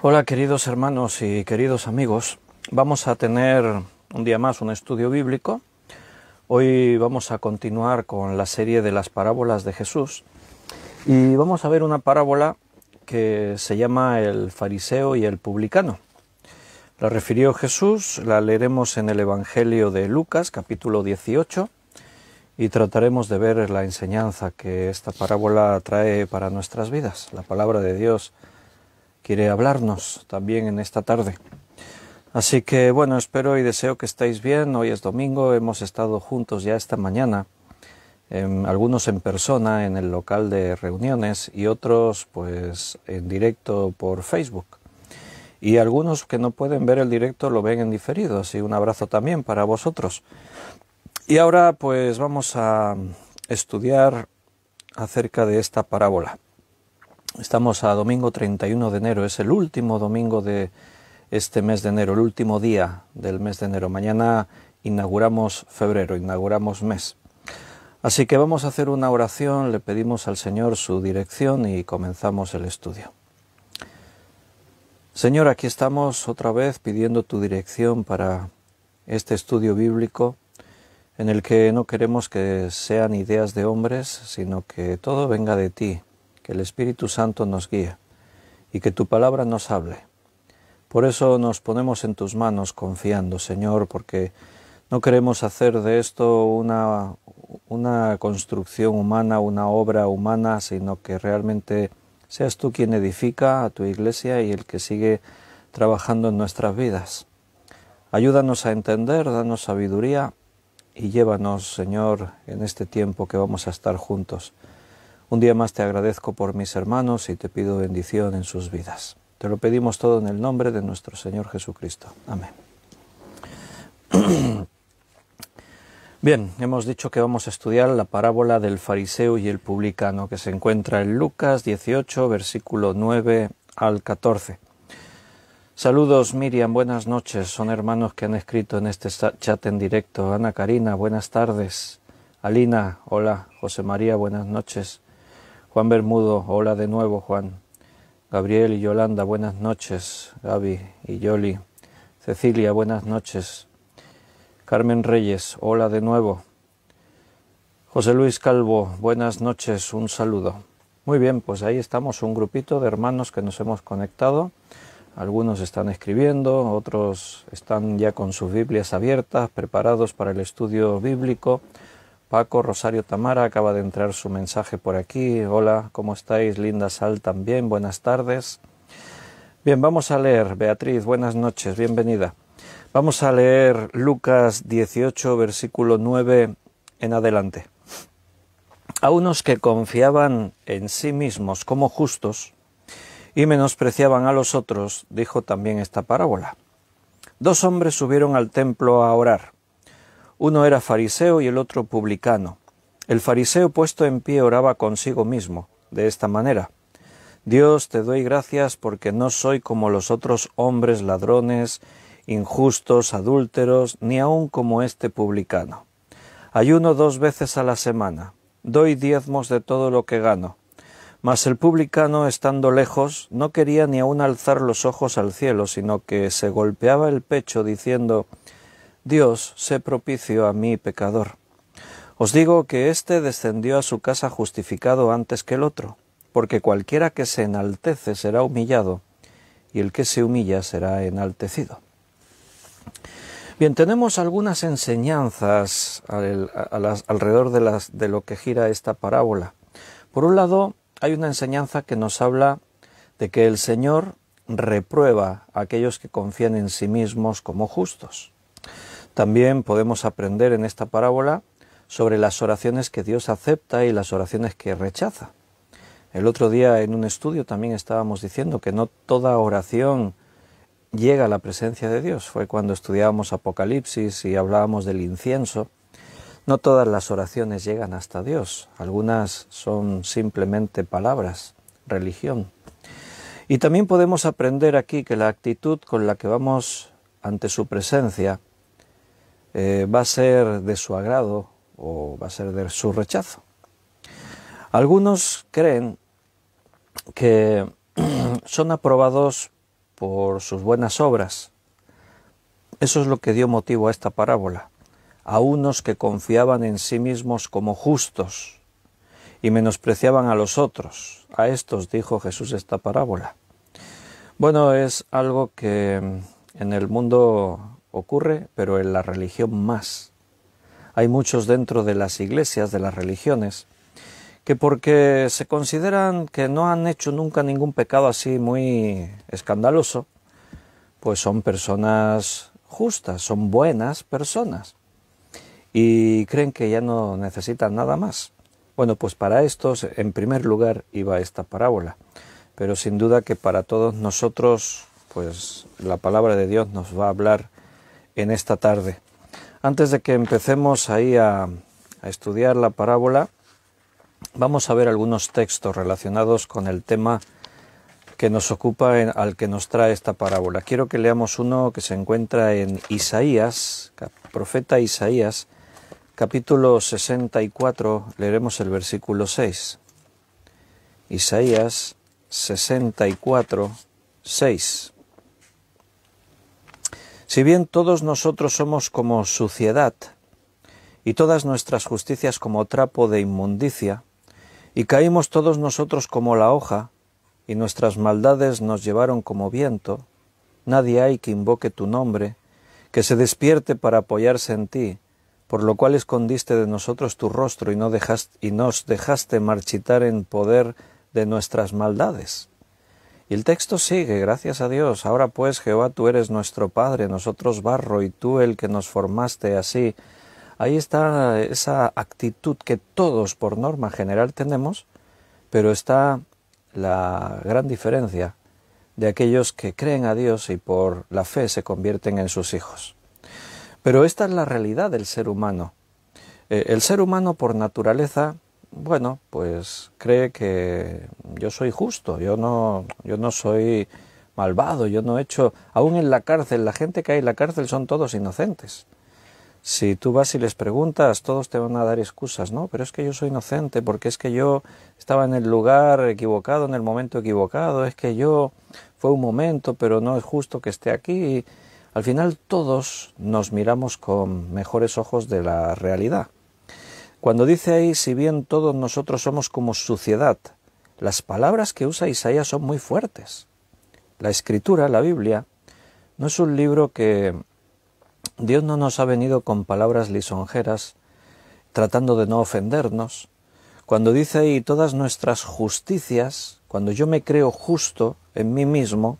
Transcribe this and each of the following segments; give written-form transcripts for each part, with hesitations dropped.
Hola queridos hermanos y queridos amigos, vamos a tener un día más un estudio bíblico. Hoy vamos a continuar con la serie de las parábolas de Jesús y vamos a ver una parábola que se llama el fariseo y el publicano. La refirió Jesús, la leeremos en el Evangelio de Lucas, capítulo 18, y trataremos de ver la enseñanza que esta parábola trae para nuestras vidas. La palabra de Dios quiere hablarnos también en esta tarde. Así que bueno, espero y deseo que estéis bien. Hoy es domingo, hemos estado juntos ya esta mañana, algunos en persona en el local de reuniones y otros pues en directo por Facebook. Y algunos que no pueden ver el directo lo ven en diferido, así un abrazo también para vosotros. Y ahora pues vamos a estudiar acerca de esta parábola. Estamos a domingo 31 de enero, es el último domingo de este mes de enero, el último día del mes de enero. Mañana inauguramos febrero, inauguramos mes. Así que vamos a hacer una oración, le pedimos al Señor su dirección y comenzamos el estudio. Señor, aquí estamos otra vez pidiendo tu dirección para este estudio bíblico, en el que no queremos que sean ideas de hombres, sino que todo venga de ti, que el Espíritu Santo nos guíe y que tu palabra nos hable. Por eso nos ponemos en tus manos confiando, Señor, porque no queremos hacer de esto una construcción humana, una obra humana, sino que realmente seas tú quien edifica a tu iglesia y el que sigue trabajando en nuestras vidas. Ayúdanos a entender, danos sabiduría y llévanos, Señor, en este tiempo que vamos a estar juntos. Un día más te agradezco por mis hermanos y te pido bendición en sus vidas. Te lo pedimos todo en el nombre de nuestro Señor Jesucristo. Amén. Bien, hemos dicho que vamos a estudiar la parábola del fariseo y el publicano, que se encuentra en Lucas 18, versículo 9 al 14. Saludos Miriam, buenas noches. Son hermanos que han escrito en este chat en directo. Ana Karina, buenas tardes. Alina, hola. José María, buenas noches. Juan Bermudo, hola de nuevo Juan. Gabriel y Yolanda, buenas noches. Gaby y Yoli. Cecilia, buenas noches. Carmen Reyes, hola de nuevo. José Luis Calvo, buenas noches, un saludo. Muy bien, pues ahí estamos, un grupito de hermanos que nos hemos conectado. Algunos están escribiendo, otros están ya con sus Biblias abiertas, preparados para el estudio bíblico. Paco, Rosario, Tamara, acaba de entrar su mensaje por aquí. Hola, ¿cómo estáis? Linda Sal también, buenas tardes. Bien, vamos a leer. Beatriz, buenas noches, bienvenida. Vamos a leer Lucas 18, versículo 9 en adelante. A unos que confiaban en sí mismos como justos y menospreciaban a los otros, dijo también esta parábola. Dos hombres subieron al templo a orar. Uno era fariseo y el otro publicano. El fariseo puesto en pie oraba consigo mismo, de esta manera. Dios, te doy gracias porque no soy como los otros hombres ladrones, injustos, adúlteros, ni aun como este publicano. Ayuno 2 veces a la semana, doy diezmos de todo lo que gano. Mas el publicano, estando lejos, no quería ni aun alzar los ojos al cielo, sino que se golpeaba el pecho diciendo: Dios, sé propicio a mí, pecador. Os digo que éste descendió a su casa justificado antes que el otro, porque cualquiera que se enaltece será humillado, y el que se humilla será enaltecido. Bien, tenemos algunas enseñanzas alrededor de lo que gira esta parábola. Por un lado, hay una enseñanza que nos habla de que el Señor reprueba a aquellos que confían en sí mismos como justos. También podemos aprender en esta parábola sobre las oraciones que Dios acepta y las oraciones que rechaza. El otro día en un estudio también estábamos diciendo que no toda oración llega a la presencia de Dios. Fue cuando estudiábamos Apocalipsis y hablábamos del incienso. No todas las oraciones llegan hasta Dios. Algunas son simplemente palabras, religión. Y también podemos aprender aquí que la actitud con la que vamos ante su presencia va a ser de su agrado o va a ser de su rechazo. Algunos creen que son aprobados por sus buenas obras. Eso es lo que dio motivo a esta parábola, a unos que confiaban en sí mismos como justos y menospreciaban a los otros. A estos dijo Jesús esta parábola. Bueno, es algo que en el mundo ocurre, pero en la religión más. Hay muchos dentro de las iglesias, de las religiones, que porque se consideran que no han hecho nunca ningún pecado así muy escandaloso, pues son personas justas, son buenas personas y creen que ya no necesitan nada más. Bueno, pues para estos en primer lugar iba esta parábola, pero sin duda que para todos nosotros pues la palabra de Dios nos va a hablar en esta tarde. Antes de que empecemos ahí a estudiar la parábola, vamos a ver algunos textos relacionados con el tema que nos ocupa, al que nos trae esta parábola. Quiero que leamos uno que se encuentra en Isaías, profeta Isaías, capítulo 64, leeremos el versículo 6. Isaías 64, 6. Si bien todos nosotros somos como suciedad, y todas nuestras justicias como trapo de inmundicia, y caímos todos nosotros como la hoja, y nuestras maldades nos llevaron como viento, nadie hay que invoque tu nombre, que se despierte para apoyarse en ti, por lo cual escondiste de nosotros tu rostro y nos dejaste marchitar en poder de nuestras maldades. Y el texto sigue, gracias a Dios. Ahora pues, Jehová, tú eres nuestro Padre, nosotros barro, y tú el que nos formaste así. Ahí está esa actitud que todos por norma general tenemos, pero está la gran diferencia de aquellos que creen a Dios y por la fe se convierten en sus hijos. Pero esta es la realidad del ser humano. El ser humano por naturaleza, bueno, pues cree que yo soy justo, yo no soy malvado, yo no he hecho... Aún en la cárcel, la gente que hay en la cárcel son todos inocentes. Si tú vas y les preguntas, todos te van a dar excusas, ¿no? Pero es que yo soy inocente, porque es que yo estaba en el lugar equivocado, en el momento equivocado, es que yo... Fue un momento, pero no es justo que esté aquí. Y al final todos nos miramos con mejores ojos de la realidad. Cuando dice ahí, si bien todos nosotros somos como suciedad, las palabras que usa Isaías son muy fuertes. La Escritura, la Biblia, no es un libro que Dios no nos ha venido con palabras lisonjeras, tratando de no ofendernos. Cuando dice ahí todas nuestras justicias, cuando yo me creo justo en mí mismo,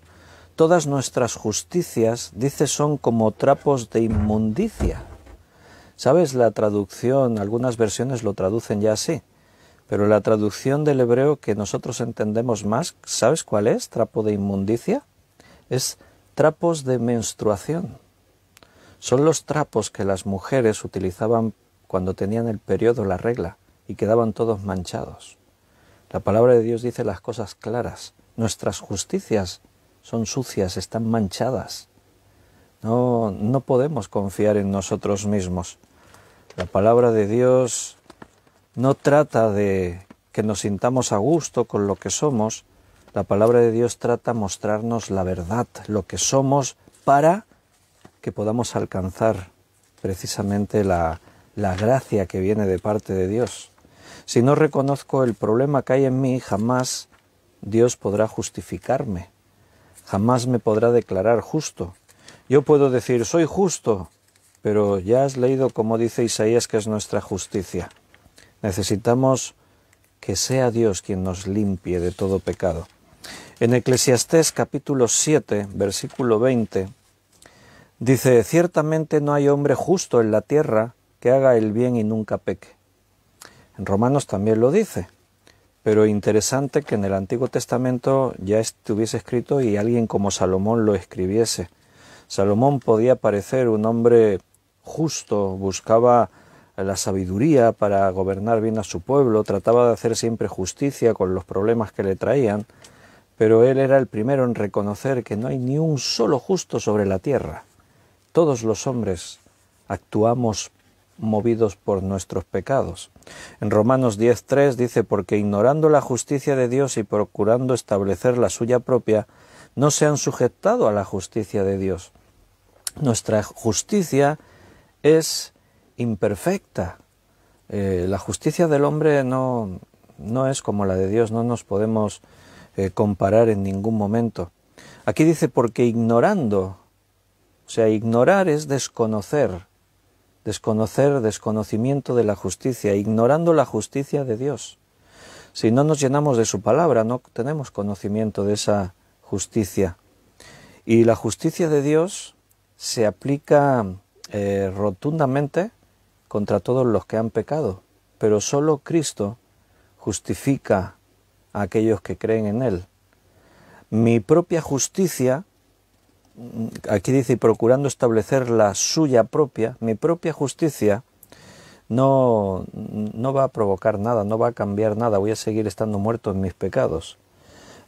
todas nuestras justicias, dice, son como trapos de inmundicia. ¿Sabes? La traducción, algunas versiones lo traducen ya así, pero la traducción del hebreo que nosotros entendemos más, ¿sabes cuál es? Trapo de inmundicia. Es trapos de menstruación. Son los trapos que las mujeres utilizaban cuando tenían el periodo, la regla, y quedaban todos manchados. La palabra de Dios dice las cosas claras. Nuestras justicias son sucias, están manchadas. No podemos confiar en nosotros mismos. La palabra de Dios no trata de que nos sintamos a gusto con lo que somos. La palabra de Dios trata de mostrarnos la verdad, lo que somos, para que podamos alcanzar precisamente la gracia que viene de parte de Dios. Si no reconozco el problema que hay en mí, jamás Dios podrá justificarme, jamás me podrá declarar justo. Yo puedo decir, soy justo, pero ya has leído como dice Isaías que es nuestra justicia. Necesitamos que sea Dios quien nos limpie de todo pecado. En Eclesiastés capítulo 7, versículo 20, dice, ciertamente no hay hombre justo en la tierra que haga el bien y nunca peque. En Romanos también lo dice, pero interesante que en el Antiguo Testamento ya estuviese escrito y alguien como Salomón lo escribiese. Salomón podía parecer un hombre justo, buscaba la sabiduría para gobernar bien a su pueblo, trataba de hacer siempre justicia con los problemas que le traían, pero él era el primero en reconocer que no hay ni un solo justo sobre la tierra. Todos los hombres actuamos movidos por nuestros pecados. En Romanos 10:3 dice, porque ignorando la justicia de Dios y procurando establecer la suya propia, no se han sujetado a la justicia de Dios. Nuestra justicia es imperfecta. La justicia del hombre no es como la de Dios, no nos podemos comparar en ningún momento. Aquí dice, porque ignorando, o sea, ignorar es desconocer, desconocimiento de la justicia, ignorando la justicia de Dios. Si no nos llenamos de su palabra, no tenemos conocimiento de esa justicia. Y la justicia de Dios se aplica rotundamente contra todos los que han pecado, pero solo Cristo justifica a aquellos que creen en Él. Mi propia justicia, aquí dice, y procurando establecer la suya propia, mi propia justicia no va a provocar nada, no va a cambiar nada, voy a seguir estando muerto en mis pecados,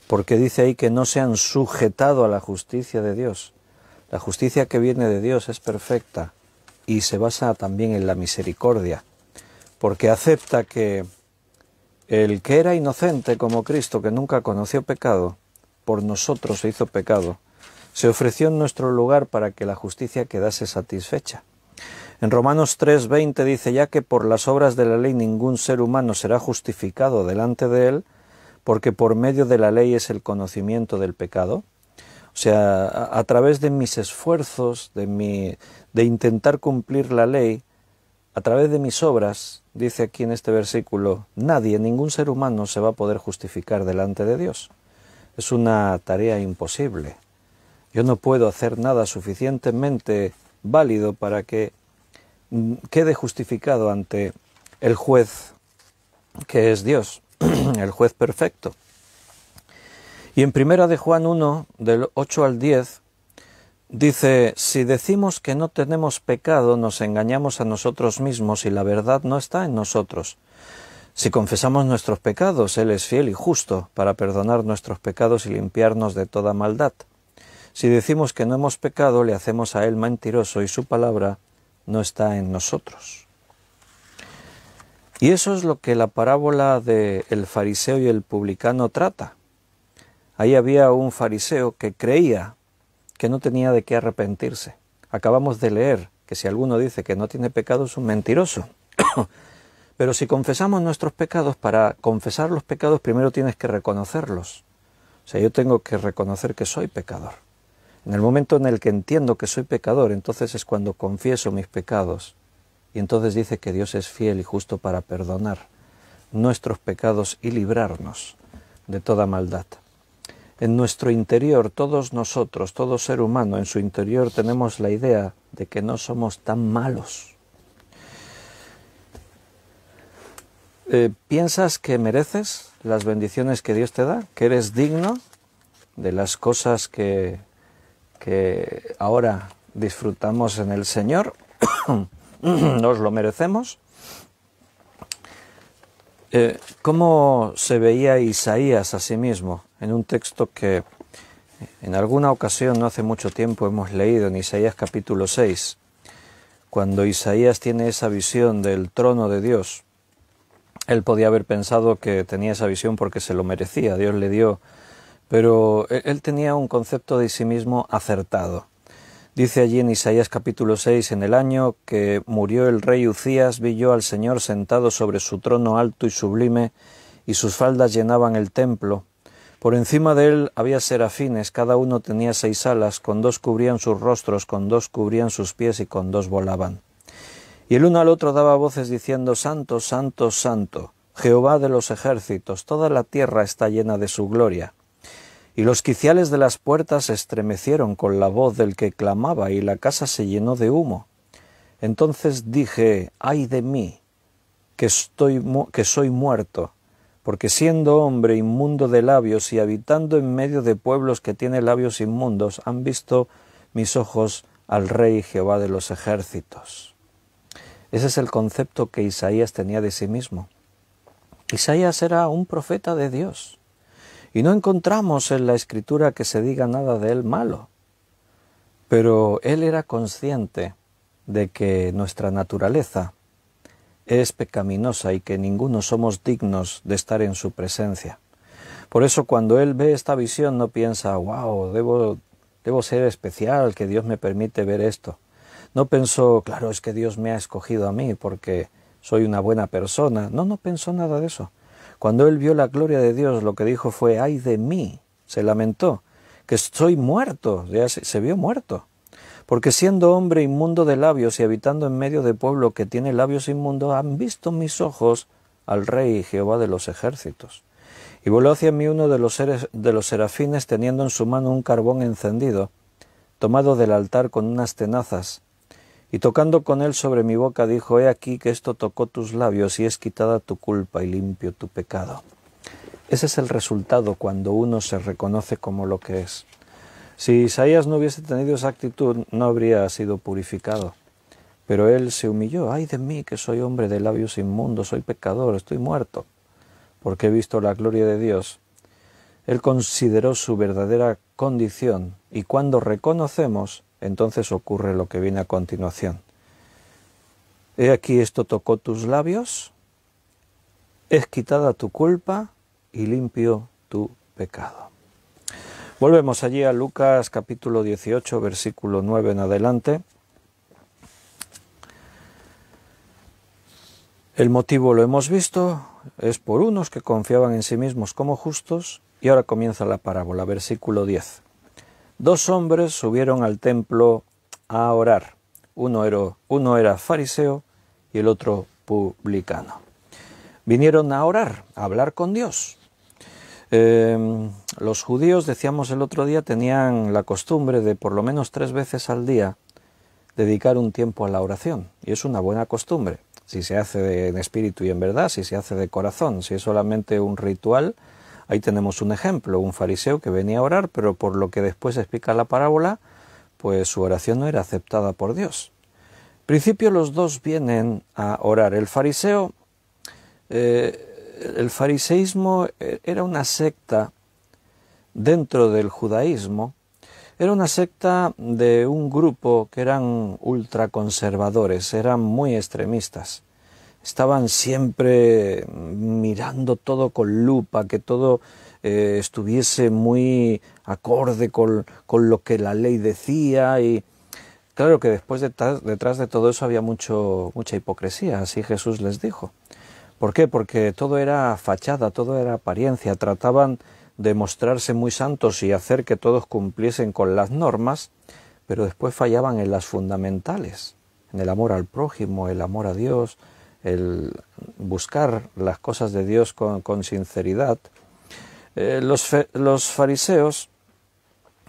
porque dice ahí que no se han sujetado a la justicia de Dios. La justicia que viene de Dios es perfecta y se basa también en la misericordia, porque acepta que el que era inocente como Cristo, que nunca conoció pecado, por nosotros se hizo pecado, se ofreció en nuestro lugar para que la justicia quedase satisfecha. En Romanos 3:20 dice, ya que por las obras de la ley ningún ser humano será justificado delante de él, porque por medio de la ley es el conocimiento del pecado. O sea, a través de mis esfuerzos, de intentar cumplir la ley, a través de mis obras, dice aquí en este versículo, nadie, ningún ser humano se va a poder justificar delante de Dios. Es una tarea imposible. Yo no puedo hacer nada suficientemente válido para que quede justificado ante el juez que es Dios, el juez perfecto. Y en 1 de Juan 1, del 8 al 10, dice, si decimos que no tenemos pecado, nos engañamos a nosotros mismos y la verdad no está en nosotros. Si confesamos nuestros pecados, Él es fiel y justo para perdonar nuestros pecados y limpiarnos de toda maldad. Si decimos que no hemos pecado, le hacemos a Él mentiroso y su palabra no está en nosotros. Y eso es lo que la parábola del fariseo y el publicano trata. Ahí había un fariseo que creía que no tenía de qué arrepentirse. Acabamos de leer que si alguno dice que no tiene pecado es un mentiroso. Pero si confesamos nuestros pecados, para confesar los pecados primero tienes que reconocerlos. O sea, yo tengo que reconocer que soy pecador. En el momento en el que entiendo que soy pecador, entonces es cuando confieso mis pecados. Y entonces dice que Dios es fiel y justo para perdonar nuestros pecados y librarnos de toda maldad. En nuestro interior, todos nosotros, todo ser humano, en su interior tenemos la idea de que no somos tan malos. ¿Piensas que mereces las bendiciones que Dios te da? ¿Que eres digno de las cosas que ahora disfrutamos en el Señor? ¿Nos lo merecemos? ¿Cómo se veía Isaías a sí mismo? En un texto que en alguna ocasión, no hace mucho tiempo, hemos leído en Isaías capítulo 6, cuando Isaías tiene esa visión del trono de Dios. Él podía haber pensado que tenía esa visión porque se lo merecía, Dios le dio, pero él tenía un concepto de sí mismo acertado. Dice allí en Isaías capítulo 6, en el año que murió el rey Uzías, vi yo al Señor sentado sobre su trono alto y sublime, y sus faldas llenaban el templo. Por encima de él había serafines, cada uno tenía 6 alas, con 2 cubrían sus rostros, con 2 cubrían sus pies y con 2 volaban. Y el uno al otro daba voces diciendo, Santo, Santo, Santo, Jehová de los ejércitos, toda la tierra está llena de su gloria. Y los quiciales de las puertas se estremecieron con la voz del que clamaba, y la casa se llenó de humo. Entonces dije, ay de mí, que soy muerto, porque siendo hombre inmundo de labios y habitando en medio de pueblos que tienen labios inmundos, han visto mis ojos al Rey Jehová de los ejércitos. Ese es el concepto que Isaías tenía de sí mismo. Isaías era un profeta de Dios. Y no encontramos en la Escritura que se diga nada de él malo. Pero él era consciente de que nuestra naturaleza es pecaminosa y que ninguno somos dignos de estar en su presencia. Por eso cuando él ve esta visión no piensa, wow, debo ser especial, que Dios me permite ver esto. No pensó, claro, es que Dios me ha escogido a mí porque soy una buena persona. No pensó nada de eso. Cuando él vio la gloria de Dios, lo que dijo fue, ¡ay de mí! Se lamentó, que estoy muerto, ya se vio muerto. Porque siendo hombre inmundo de labios y habitando en medio de pueblo que tiene labios inmundos, han visto mis ojos al Rey Jehová de los ejércitos. Y voló hacia mí uno de los serafines teniendo en su mano un carbón encendido, tomado del altar con unas tenazas, y tocando con él sobre mi boca dijo, he aquí que esto tocó tus labios y es quitada tu culpa y limpio tu pecado. Ese es el resultado cuando uno se reconoce como lo que es. Si Isaías no hubiese tenido esa actitud, no habría sido purificado. Pero él se humilló, ay de mí que soy hombre de labios inmundos, soy pecador, estoy muerto, porque he visto la gloria de Dios. Él consideró su verdadera condición y cuando reconocemos, entonces ocurre lo que viene a continuación. He aquí esto tocó tus labios, es quitada tu culpa y limpio tu pecado. Volvemos allí a Lucas capítulo 18, versículo 9 en adelante. El motivo lo hemos visto, es por unos que confiaban en sí mismos como justos, y ahora comienza la parábola, versículo 10. 2 hombres subieron al templo a orar. Uno era fariseo y el otro publicano. Vinieron a orar, a hablar con Dios. Los judíos, decíamos el otro día, tenían la costumbre de por lo menos 3 veces al día dedicar un tiempo a la oración. Y es una buena costumbre, si se hace en espíritu y en verdad, si se hace de corazón. Si es solamente un ritual, ahí tenemos un ejemplo, un fariseo que venía a orar, pero por lo que después explica la parábola, pues su oración no era aceptada por Dios. En principio los dos vienen a orar. El fariseísmo era una secta dentro del judaísmo, era una secta de un grupo que eran ultraconservadores, eran muy extremistas. Estaban siempre mirando todo con lupa, que todo estuviese muy acorde con lo que la ley decía. Y claro que después detrás de todo eso había mucha hipocresía, así Jesús les dijo. ¿Por qué? Porque todo era fachada, todo era apariencia. Trataban de mostrarse muy santos y hacer que todos cumpliesen con las normas, pero después fallaban en las fundamentales, en el amor al prójimo, el amor a Dios, el buscar las cosas de Dios con sinceridad. Los fariseos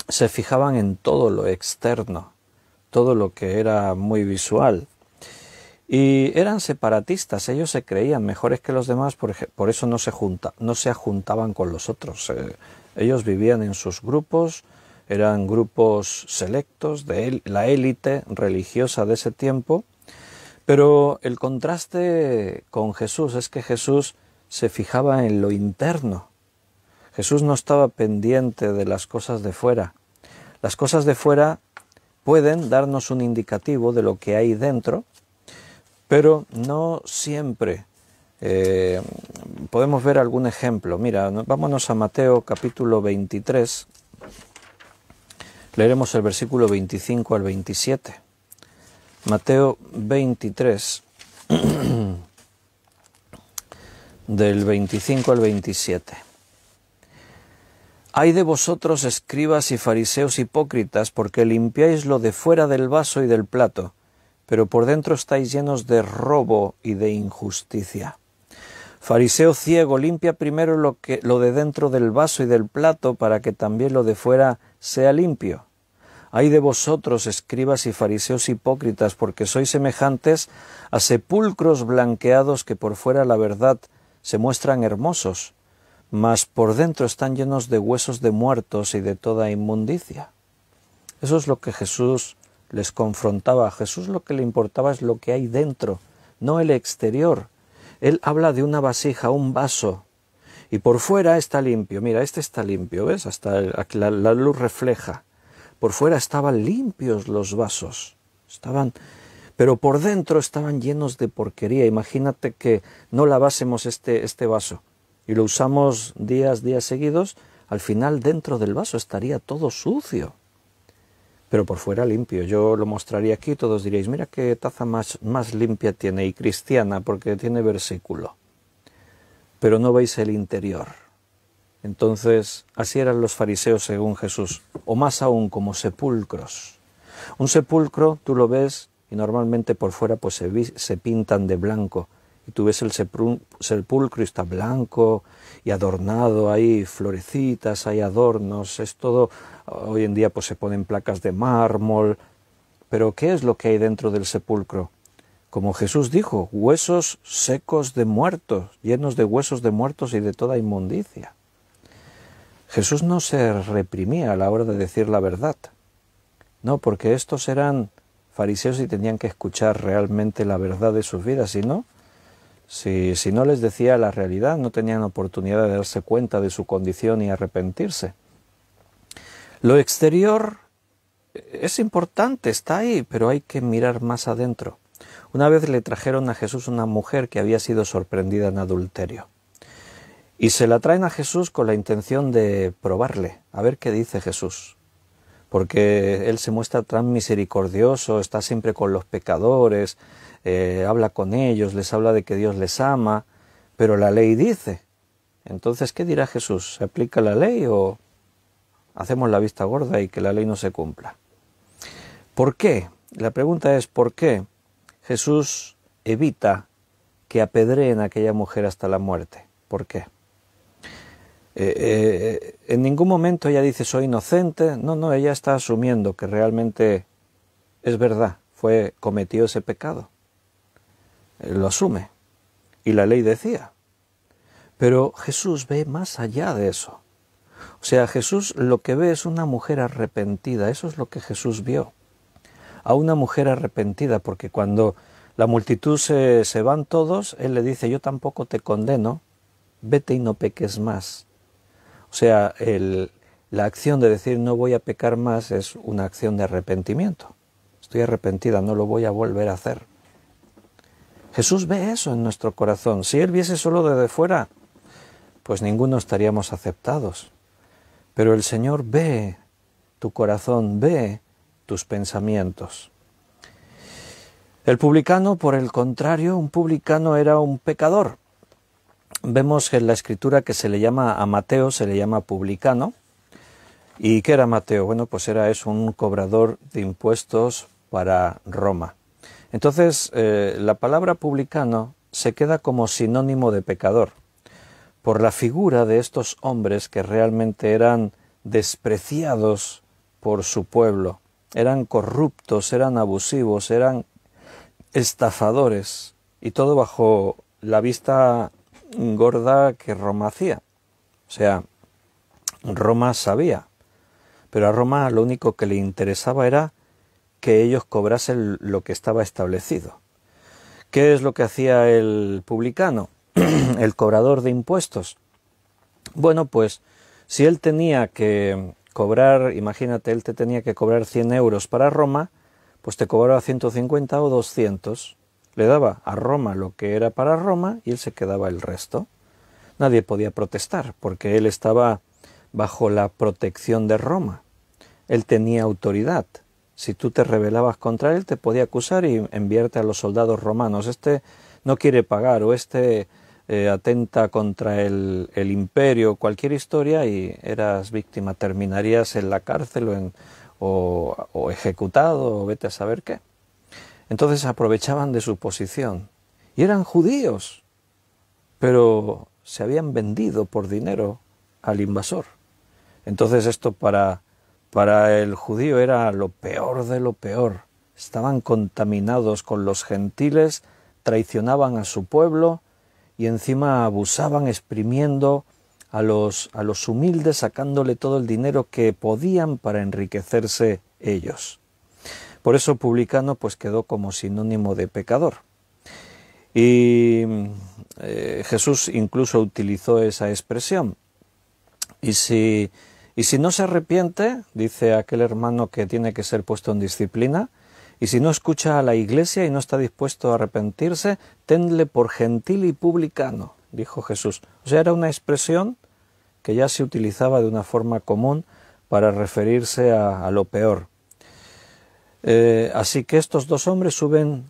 se fijaban en todo lo externo, todo lo que era muy visual. Y eran separatistas, ellos se creían mejores que los demás, por eso no se juntaban con los otros. Ellos vivían en sus grupos, eran grupos selectos de la élite religiosa de ese tiempo, pero el contraste con Jesús es que Jesús se fijaba en lo interno. Jesús no estaba pendiente de las cosas de fuera. Las cosas de fuera pueden darnos un indicativo de lo que hay dentro, pero no siempre. Podemos ver algún ejemplo. Mira, vámonos a Mateo capítulo 23. Leeremos el versículo 25 al 27. Mateo 23, del 25 al 27. Ay de vosotros, escribas y fariseos hipócritas, porque limpiáis lo de fuera del vaso y del plato, pero por dentro estáis llenos de robo y de injusticia. Fariseo ciego, limpia primero lo de dentro del vaso y del plato, para que también lo de fuera sea limpio. Ay de vosotros, escribas y fariseos hipócritas, porque sois semejantes a sepulcros blanqueados que por fuera la verdad se muestran hermosos, mas por dentro están llenos de huesos de muertos y de toda inmundicia. Eso es lo que Jesús les confrontaba. A Jesús lo que le importaba es lo que hay dentro, no el exterior. Él habla de una vasija, un vaso, y por fuera está limpio. Mira, este está limpio, ¿ves? Hasta la luz refleja. Por fuera estaban limpios los vasos, pero por dentro estaban llenos de porquería. Imagínate que no lavásemos este vaso y lo usamos días seguidos, al final dentro del vaso estaría todo sucio, pero por fuera limpio. Yo lo mostraría aquí, todos diréis, mira qué taza más limpia tiene y cristiana, porque tiene versículo. Pero no veis el interior. Entonces, así eran los fariseos según Jesús, o más aún como sepulcros. Un sepulcro, tú lo ves, y normalmente por fuera pues se pintan de blanco, y tú ves el sepulcro y está blanco y adornado, hay florecitas, hay adornos, es todo, hoy en día pues se ponen placas de mármol, pero ¿qué es lo que hay dentro del sepulcro? Como Jesús dijo, huesos secos de muertos, llenos de huesos de muertos y de toda inmundicia. Jesús no se reprimía a la hora de decir la verdad, no, porque estos eran fariseos y tenían que escuchar realmente la verdad de sus vidas, si no les decía la realidad, no tenían oportunidad de darse cuenta de su condición y arrepentirse. Lo exterior es importante, está ahí, pero hay que mirar más adentro. Una vez le trajeron a Jesús una mujer que había sido sorprendida en adulterio. Y se la traen a Jesús con la intención de probarle, a ver qué dice Jesús. Porque Él se muestra tan misericordioso, está siempre con los pecadores, habla con ellos, les habla de que Dios les ama, pero la ley dice. Entonces, ¿qué dirá Jesús? ¿Se aplica la ley o hacemos la vista gorda y que la ley no se cumpla? ¿Por qué? La pregunta es ¿por qué Jesús evita que apedreen a aquella mujer hasta la muerte? ¿Por qué? En ningún momento ella dice soy inocente, no, ella está asumiendo que realmente es verdad, cometió ese pecado. Lo asume, y la ley decía. Pero Jesús ve más allá de eso. O sea, Jesús lo que ve es una mujer arrepentida, eso es lo que Jesús vio. A una mujer arrepentida, porque cuando la multitud se van todos, Él le dice, yo tampoco te condeno, vete y no peques más. O sea, la acción de decir no voy a pecar más es una acción de arrepentimiento. Estoy arrepentida, no lo voy a volver a hacer. Jesús ve eso en nuestro corazón. Si Él viese solo desde fuera, pues ninguno estaríamos aceptados. Pero el Señor ve tu corazón, ve tus pensamientos. El publicano, por el contrario, un publicano era un pecador. Vemos en la escritura que a Mateo se le llama publicano. ¿Y qué era Mateo? Bueno, pues era un cobrador de impuestos para Roma. Entonces, la palabra publicano se queda como sinónimo de pecador, por la figura de estos hombres que realmente eran despreciados por su pueblo, eran corruptos, eran abusivos, eran estafadores, y todo bajo la vista gorda que Roma hacía. O sea, Roma sabía, pero a Roma lo único que le interesaba era que ellos cobrasen lo que estaba establecido. ¿Qué es lo que hacía el publicano, el cobrador de impuestos? Bueno, pues si él tenía que cobrar, imagínate, él te tenía que cobrar 100 euros para Roma, pues te cobraba 150 o 200. Le daba a Roma lo que era para Roma y él se quedaba el resto. Nadie podía protestar porque él estaba bajo la protección de Roma. Él tenía autoridad. Si tú te rebelabas contra él, te podía acusar y enviarte a los soldados romanos. Este no quiere pagar o atenta contra el imperio, cualquier historia, y eras víctima, terminarías en la cárcel o ejecutado o vete a saber qué. Entonces aprovechaban de su posición. Y eran judíos, pero se habían vendido por dinero al invasor. Entonces esto para el judío era lo peor de lo peor. Estaban contaminados con los gentiles, traicionaban a su pueblo y encima abusaban exprimiendo a los humildes, sacándole todo el dinero que podían para enriquecerse ellos. Por eso publicano pues quedó como sinónimo de pecador. Y Jesús incluso utilizó esa expresión. Y si no se arrepiente, dice aquel hermano que tiene que ser puesto en disciplina, y si no escucha a la iglesia y no está dispuesto a arrepentirse, tenle por gentil y publicano. dijo Jesús. O sea, era una expresión que ya se utilizaba de una forma común para referirse a lo peor. Así que estos dos hombres suben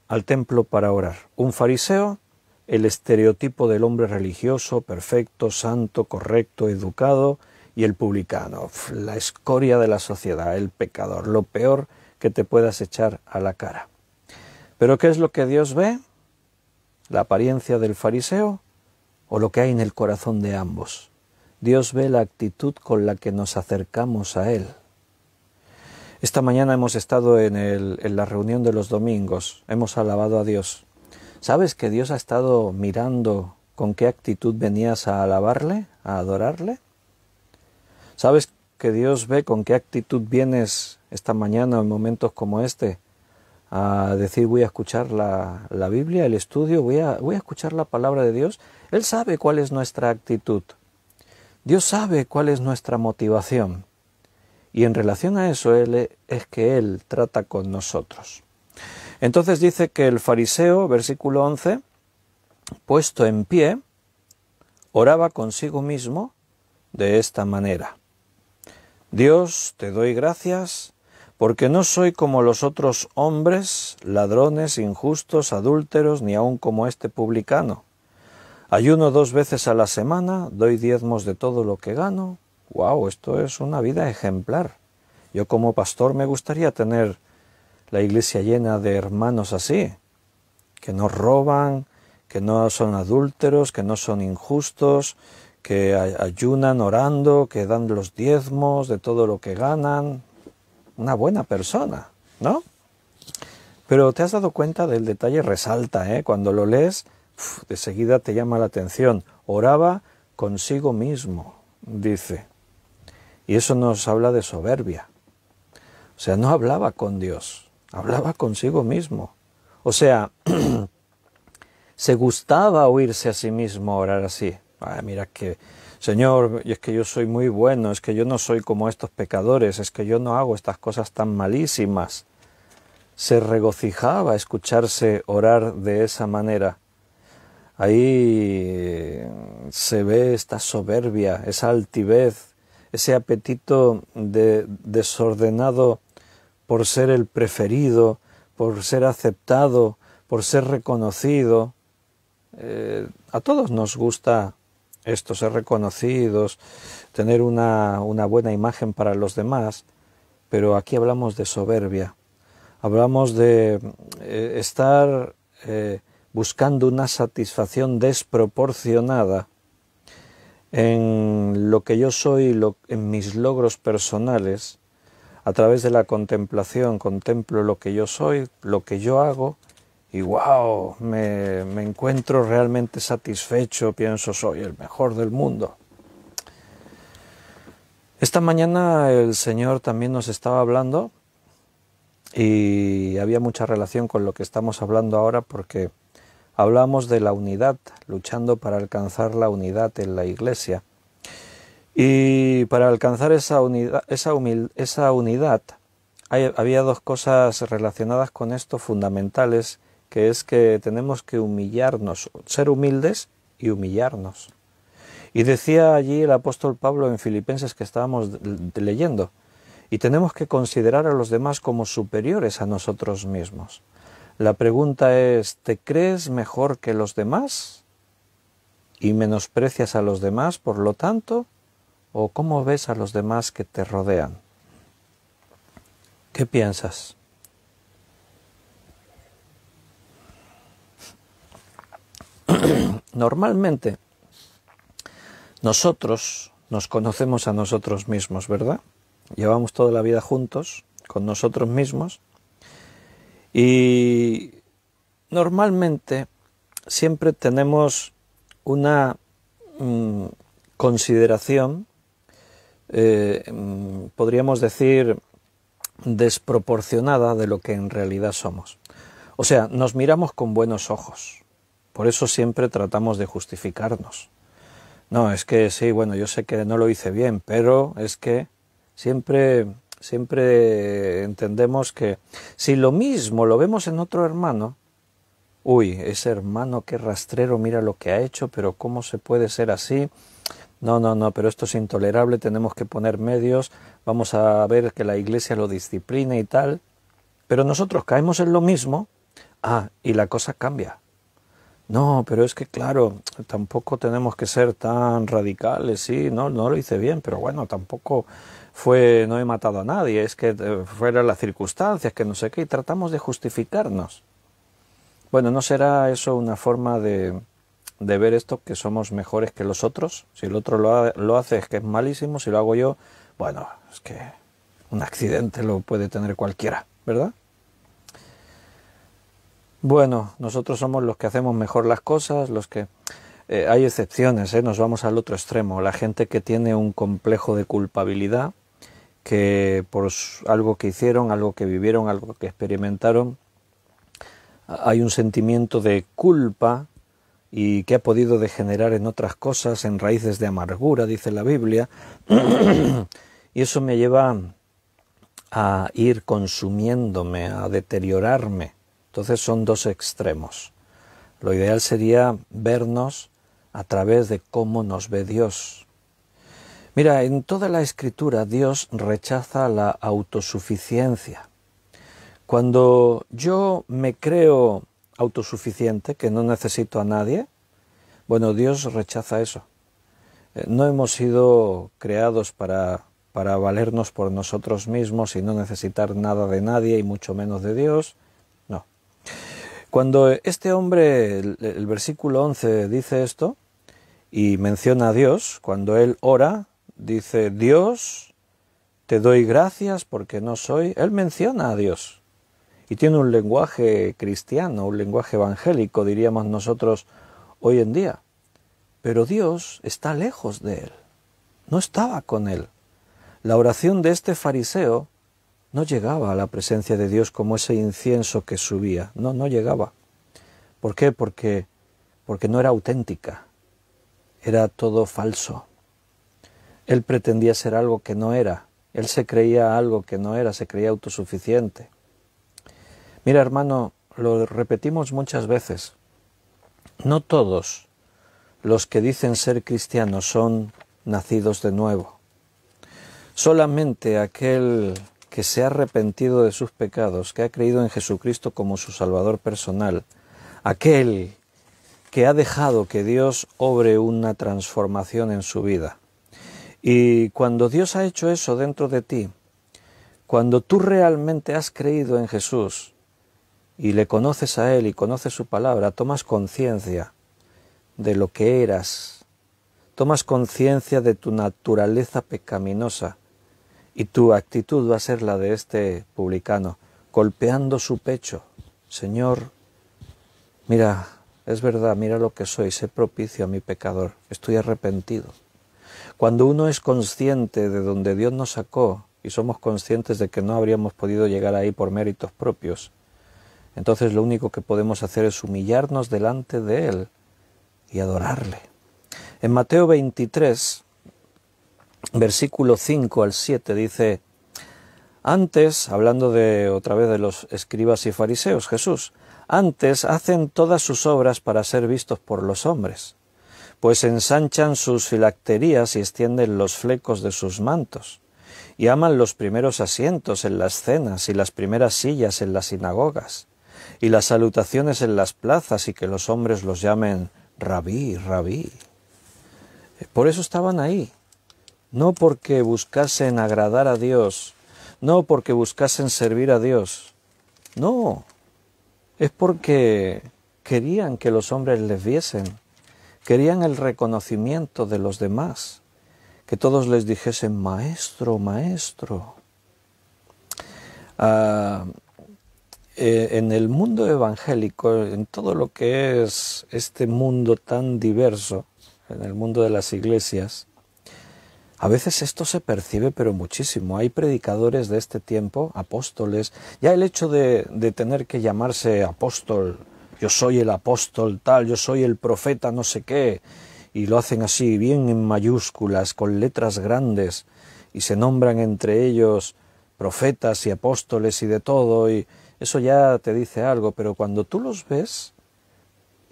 al templo para orar. Un fariseo, el estereotipo del hombre religioso, perfecto, santo, correcto, educado, y el publicano, la escoria de la sociedad, el pecador, lo peor que te puedas echar a la cara. ¿Pero qué es lo que Dios ve? ¿La apariencia del fariseo o lo que hay en el corazón de ambos? Dios ve la actitud con la que nos acercamos a Él. Esta mañana hemos estado en la reunión de los domingos, hemos alabado a Dios. ¿Sabes que Dios ha estado mirando con qué actitud venías a alabarle, a adorarle? ¿Sabes que Dios ve con qué actitud vienes esta mañana en momentos como este a decir voy a escuchar la Biblia, el estudio, voy a escuchar la palabra de Dios? Él sabe cuál es nuestra actitud. Dios sabe cuál es nuestra motivación. Y en relación a eso es que Él trata con nosotros. Entonces dice que el fariseo, versículo 11, puesto en pie, oraba consigo mismo de esta manera. Dios, te doy gracias porque no soy como los otros hombres, ladrones, injustos, adúlteros, ni aun como este publicano. Ayuno 2 veces a la semana, doy diezmos de todo lo que gano. ¡Wow! Esto es una vida ejemplar. Yo como pastor me gustaría tener la iglesia llena de hermanos así, que no roban, que no son adúlteros, que no son injustos, que ayunan orando, que dan los diezmos de todo lo que ganan. Una buena persona, ¿no? Pero te has dado cuenta del detalle, resalta, cuando lo lees, de seguida te llama la atención. Oraba consigo mismo, dice. Y eso nos habla de soberbia. O sea, no hablaba con Dios, hablaba consigo mismo. O sea, se gustaba oírse a sí mismo orar así. Mira que, Señor, es que yo soy muy bueno, es que yo no soy como estos pecadores, es que yo no hago estas cosas tan malísimas. Se regocijaba escucharse orar de esa manera. Ahí se ve esta soberbia, esa altivez, ese apetito desordenado por ser el preferido, por ser aceptado, por ser reconocido. A todos nos gusta esto, ser reconocidos, tener una buena imagen para los demás, pero aquí hablamos de soberbia, hablamos de estar buscando una satisfacción desproporcionada en lo que yo soy, en mis logros personales. A través de la contemplación contemplo lo que yo soy, lo que yo hago, y wow, me encuentro realmente satisfecho, pienso soy el mejor del mundo. Esta mañana el Señor también nos estaba hablando y había mucha relación con lo que estamos hablando ahora porque hablamos de la unidad, luchando para alcanzar la unidad en la Iglesia. Y para alcanzar esa unidad había 2 cosas relacionadas con esto fundamentales, que es que tenemos que humillarnos, ser humildes y humillarnos. Y decía allí el apóstol Pablo en Filipenses que estábamos leyendo, y tenemos que considerar a los demás como superiores a nosotros mismos. La pregunta es, ¿te crees mejor que los demás y menosprecias a los demás, por lo tanto? ¿O cómo ves a los demás que te rodean? ¿Qué piensas? Normalmente, nosotros nos conocemos a nosotros mismos, ¿verdad? Llevamos toda la vida juntos con nosotros mismos y normalmente siempre tenemos una consideración, podríamos decir, desproporcionada de lo que en realidad somos. O sea, nos miramos con buenos ojos. Por eso siempre tratamos de justificarnos. No, es que sí, bueno, yo sé que no lo hice bien, pero es que siempre entendemos que si lo mismo lo vemos en otro hermano, uy, ese hermano qué rastrero, mira lo que ha hecho, pero ¿cómo se puede ser así? No, no, no, pero esto es intolerable, tenemos que poner medios, vamos a ver que la Iglesia lo discipline y tal. Pero nosotros caemos en lo mismo, y la cosa cambia. No, pero es que claro, tampoco tenemos que ser tan radicales, sí, no lo hice bien, pero bueno, tampoco no he matado a nadie, es que fueron las circunstancias, que no sé qué, y tratamos de justificarnos. Bueno, ¿no será eso una forma de ver esto, que somos mejores que los otros? Si el otro lo hace es que es malísimo, si lo hago yo, bueno, es que un accidente lo puede tener cualquiera, ¿verdad? Bueno, nosotros somos los que hacemos mejor las cosas, los que... hay excepciones, nos vamos al otro extremo. La gente que tiene un complejo de culpabilidad, que por algo que hicieron, algo que vivieron, algo que experimentaron, hay un sentimiento de culpa y que ha podido degenerar en otras cosas, en raíces de amargura, dice la Biblia, y eso me lleva a ir consumiéndome, a deteriorarme. Entonces son dos extremos. Lo ideal sería vernos a través de cómo nos ve Dios. Mira, en toda la Escritura Dios rechaza la autosuficiencia. Cuando yo me creo autosuficiente, que no necesito a nadie, bueno, Dios rechaza eso. No hemos sido creados para valernos por nosotros mismos y no necesitar nada de nadie y mucho menos de Dios. No. Cuando este hombre, el versículo 11 dice esto y menciona a Dios, cuando él ora, dice, Dios, te doy gracias porque no soy... Él menciona a Dios y tiene un lenguaje cristiano, un lenguaje evangélico, diríamos nosotros hoy en día. Pero Dios está lejos de él, no estaba con él. La oración de este fariseo no llegaba a la presencia de Dios como ese incienso que subía. No llegaba. ¿Por qué? Porque no era auténtica. Era todo falso. Él pretendía ser algo que no era. Él se creía algo que no era, se creía autosuficiente. Mira, hermano, lo repetimos muchas veces. No todos los que dicen ser cristianos son nacidos de nuevo. Solamente aquel que se ha arrepentido de sus pecados, que ha creído en Jesucristo como su Salvador personal, aquel que ha dejado que Dios obre una transformación en su vida. Y cuando Dios ha hecho eso dentro de ti, cuando tú realmente has creído en Jesús y le conoces a Él y conoces su palabra, tomas conciencia de lo que eras, tomas conciencia de tu naturaleza pecaminosa, y tu actitud va a ser la de este publicano, golpeando su pecho. Señor, mira, es verdad, mira lo que soy, sé propicio a mi pecador, estoy arrepentido. Cuando uno es consciente de donde Dios nos sacó y somos conscientes de que no habríamos podido llegar ahí por méritos propios, entonces lo único que podemos hacer es humillarnos delante de Él y adorarle. En Mateo 23, versículo 5 al 7 dice, antes, hablando otra vez de los escribas y fariseos, Jesús, antes hacen todas sus obras para ser vistos por los hombres, pues ensanchan sus filacterías y extienden los flecos de sus mantos, y aman los primeros asientos en las cenas y las primeras sillas en las sinagogas, y las salutaciones en las plazas y que los hombres los llamen rabí, rabí. Por eso estaban ahí. No porque buscasen agradar a Dios, no porque buscasen servir a Dios, no, es porque querían que los hombres les viesen, querían el reconocimiento de los demás, que todos les dijesen, maestro, maestro. En el mundo evangélico, en todo lo que es este mundo tan diverso, en el mundo de las iglesias, a veces esto se percibe, pero muchísimo. Hay predicadores de este tiempo, apóstoles. Ya el hecho de tener que llamarse apóstol, yo soy el apóstol tal, yo soy el profeta no sé qué, y lo hacen así, bien en mayúsculas, con letras grandes, y se nombran entre ellos profetas y apóstoles y de todo, y eso ya te dice algo, pero cuando tú los ves,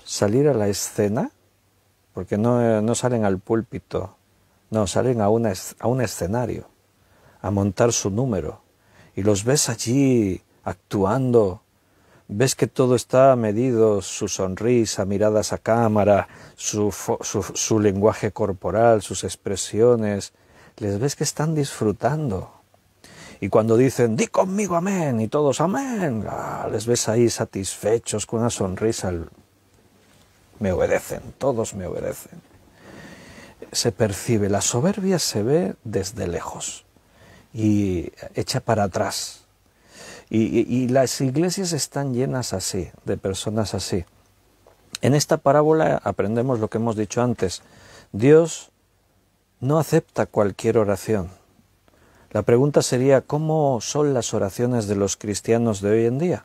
salir a la escena, porque no salen al púlpito, no, salen a un escenario, a montar su número, y los ves allí actuando, ves que todo está medido, su sonrisa, miradas a cámara, su lenguaje corporal, sus expresiones, les ves que están disfrutando. Y cuando dicen, di conmigo amén, y todos amén, les ves ahí satisfechos, con una sonrisa, me obedecen, todos me obedecen. Se percibe, la soberbia se ve desde lejos y echa para atrás. Y las iglesias están llenas así, de personas así. En esta parábola aprendemos lo que hemos dicho antes. Dios no acepta cualquier oración. La pregunta sería, ¿cómo son las oraciones de los cristianos de hoy en día?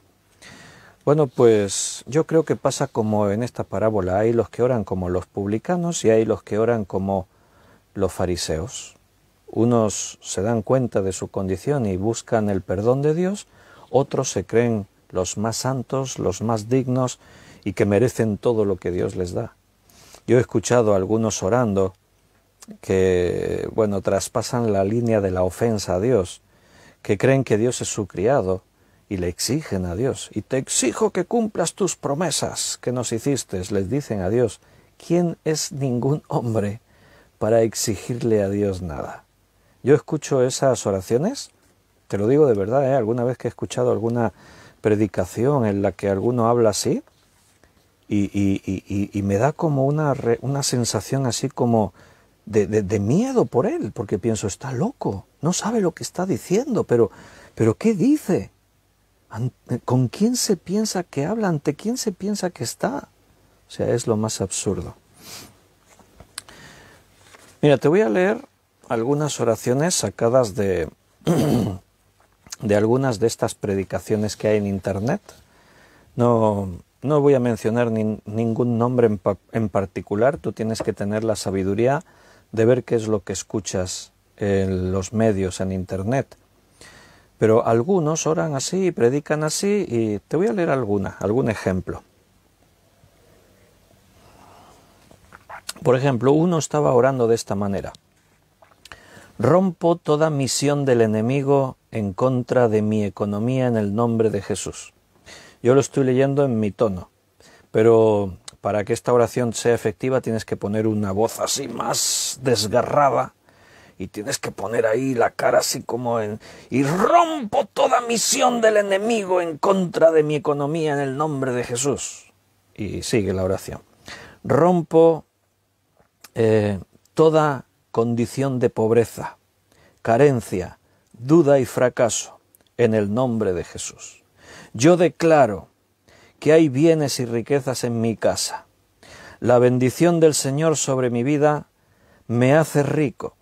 Bueno, pues yo creo que pasa como en esta parábola. Hay los que oran como los publicanos y hay los que oran como los fariseos. Unos se dan cuenta de su condición y buscan el perdón de Dios, otros se creen los más santos, los más dignos y que merecen todo lo que Dios les da. Yo he escuchado a algunos orando que, bueno, traspasan la línea de la ofensa a Dios, que creen que Dios es su criado y le exigen a Dios. Y te exijo que cumplas tus promesas que nos hiciste, les dicen a Dios. ¿Quién es ningún hombre para exigirle a Dios nada? Yo escucho esas oraciones, te lo digo de verdad, alguna vez que he escuchado alguna predicación en la que alguno habla así, y me da como una sensación así como de miedo por él, porque pienso, está loco, no sabe lo que está diciendo, pero ¿qué dice? ¿Con quién se piensa que habla? ¿Ante quién se piensa que está? O sea, es lo más absurdo. Mira, te voy a leer algunas oraciones sacadas de algunas de estas predicaciones que hay en internet. No voy a mencionar ningún nombre en particular, tú tienes que tener la sabiduría de ver qué es lo que escuchas en los medios, en internet. Pero algunos oran así, predican así, y te voy a leer algún ejemplo. Por ejemplo, uno estaba orando de esta manera. Rompo toda misión del enemigo en contra de mi economía en el nombre de Jesús. Yo lo estoy leyendo en mi tono, pero para que esta oración sea efectiva tienes que poner una voz así más desgarrada y tienes que poner ahí la cara así como y rompo toda misión del enemigo en contra de mi economía en el nombre de Jesús. Y sigue la oración. Rompo toda condición de pobreza, carencia, duda y fracaso en el nombre de Jesús. Yo declaro que hay bienes y riquezas en mi casa. La bendición del Señor sobre mi vida me hace rico.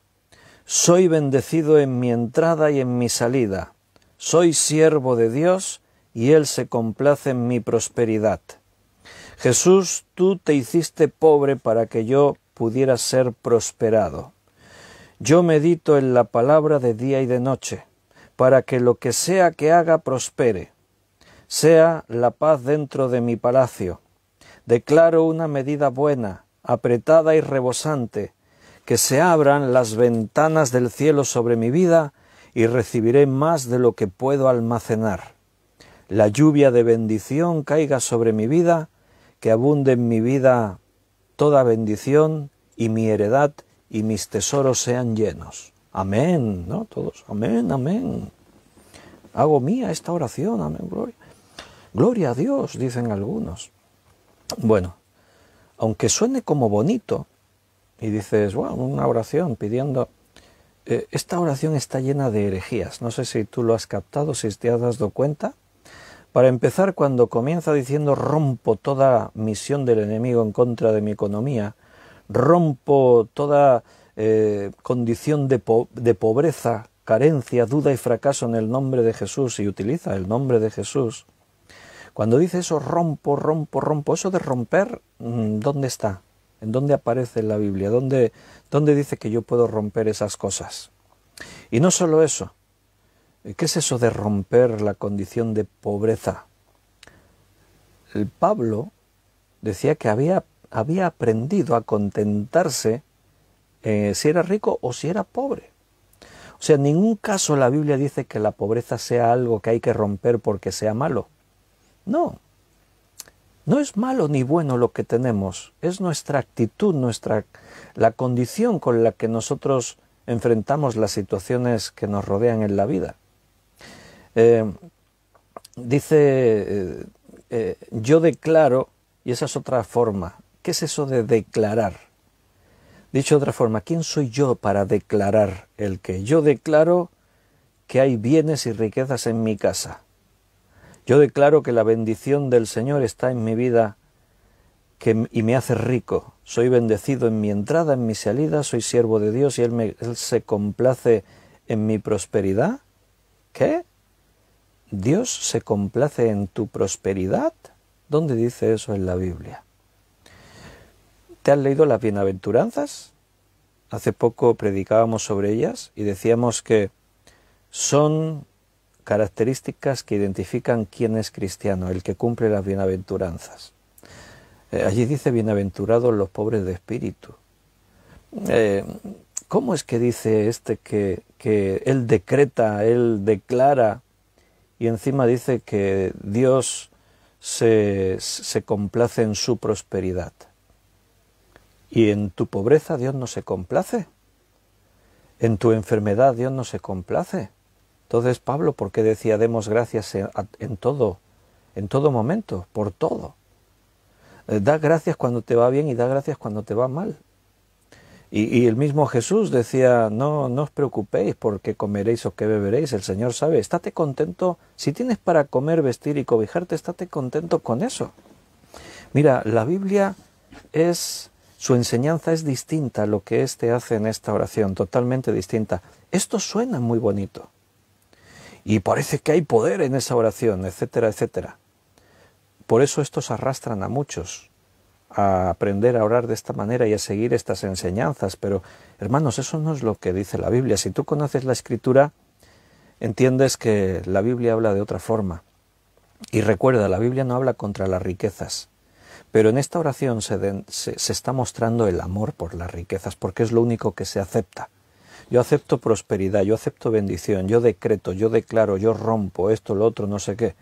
Soy bendecido en mi entrada y en mi salida. Soy siervo de Dios y Él se complace en mi prosperidad. Jesús, tú te hiciste pobre para que yo pudiera ser prosperado. Yo medito en la palabra de día y de noche, para que lo que sea que haga prospere. Sea la paz dentro de mi palacio. Declaro una medida buena, apretada y rebosante, que se abran las ventanas del cielo sobre mi vida y recibiré más de lo que puedo almacenar. La lluvia de bendición caiga sobre mi vida, que abunde en mi vida toda bendición y mi heredad y mis tesoros sean llenos. Amén, ¿no? Todos, amén, amén. Hago mía esta oración, amén, gloria. Gloria a Dios, dicen algunos. Bueno, aunque suene como bonito, y dices, bueno, una oración pidiendo... esta oración está llena de herejías. No sé si tú lo has captado, si te has dado cuenta. Para empezar, cuando comienza diciendo rompo toda misión del enemigo en contra de mi economía, rompo toda condición de pobreza, carencia, duda y fracaso en el nombre de Jesús, y utiliza el nombre de Jesús. Cuando dice eso, rompo, eso de romper, ¿dónde está? ¿En dónde aparece en la Biblia? ¿Dónde dice que yo puedo romper esas cosas? Y no solo eso. ¿Qué es eso de romper la condición de pobreza? El Pablo decía que había aprendido a contentarse si era rico o si era pobre. O sea, en ningún caso la Biblia dice que la pobreza sea algo que hay que romper porque sea malo. No, no es malo ni bueno lo que tenemos, es nuestra actitud, la condición con la que nosotros enfrentamos las situaciones que nos rodean en la vida. Yo declaro, y esa es otra forma. ¿Qué es eso de declarar? Dicho de otra forma, ¿quién soy yo para declarar el qué? Yo declaro que hay bienes y riquezas en mi casa. Yo declaro que la bendición del Señor está en mi vida y me hace rico. Soy bendecido en mi entrada, en mi salida, soy siervo de Dios y Él se complace en mi prosperidad. ¿Qué? ¿Dios se complace en tu prosperidad? ¿Dónde dice eso en la Biblia? ¿Te has leído las bienaventuranzas? Hace poco predicábamos sobre ellas y decíamos que son características que identifican quién es cristiano, el que cumple las bienaventuranzas. Allí dice, bienaventurados los pobres de espíritu. ¿Cómo es que dice que Él decreta, Él declara, y encima dice que Dios se complace en su prosperidad? ¿Y en tu pobreza Dios no se complace? ¿En tu enfermedad Dios no se complace? Entonces Pablo, ¿por qué decía demos gracias en todo momento, por todo? Da gracias cuando te va bien y da gracias cuando te va mal. Y el mismo Jesús decía, no os preocupéis por qué comeréis o qué beberéis, el Señor sabe, estate contento, si tienes para comer, vestir y cobijarte, estate contento con eso. Mira, la Biblia su enseñanza es distinta a lo que éste hace en esta oración, totalmente distinta. Esto suena muy bonito. Y parece que hay poder en esa oración, etcétera, etcétera. Por eso estos arrastran a muchos a aprender a orar de esta manera y a seguir estas enseñanzas. Pero, hermanos, eso no es lo que dice la Biblia. Si tú conoces la Escritura, entiendes que la Biblia habla de otra forma. Y recuerda, la Biblia no habla contra las riquezas. Pero en esta oración se está mostrando el amor por las riquezas, porque es lo único que se acepta. Yo acepto prosperidad, yo acepto bendición, yo decreto, yo declaro, yo rompo esto, lo otro, no sé qué.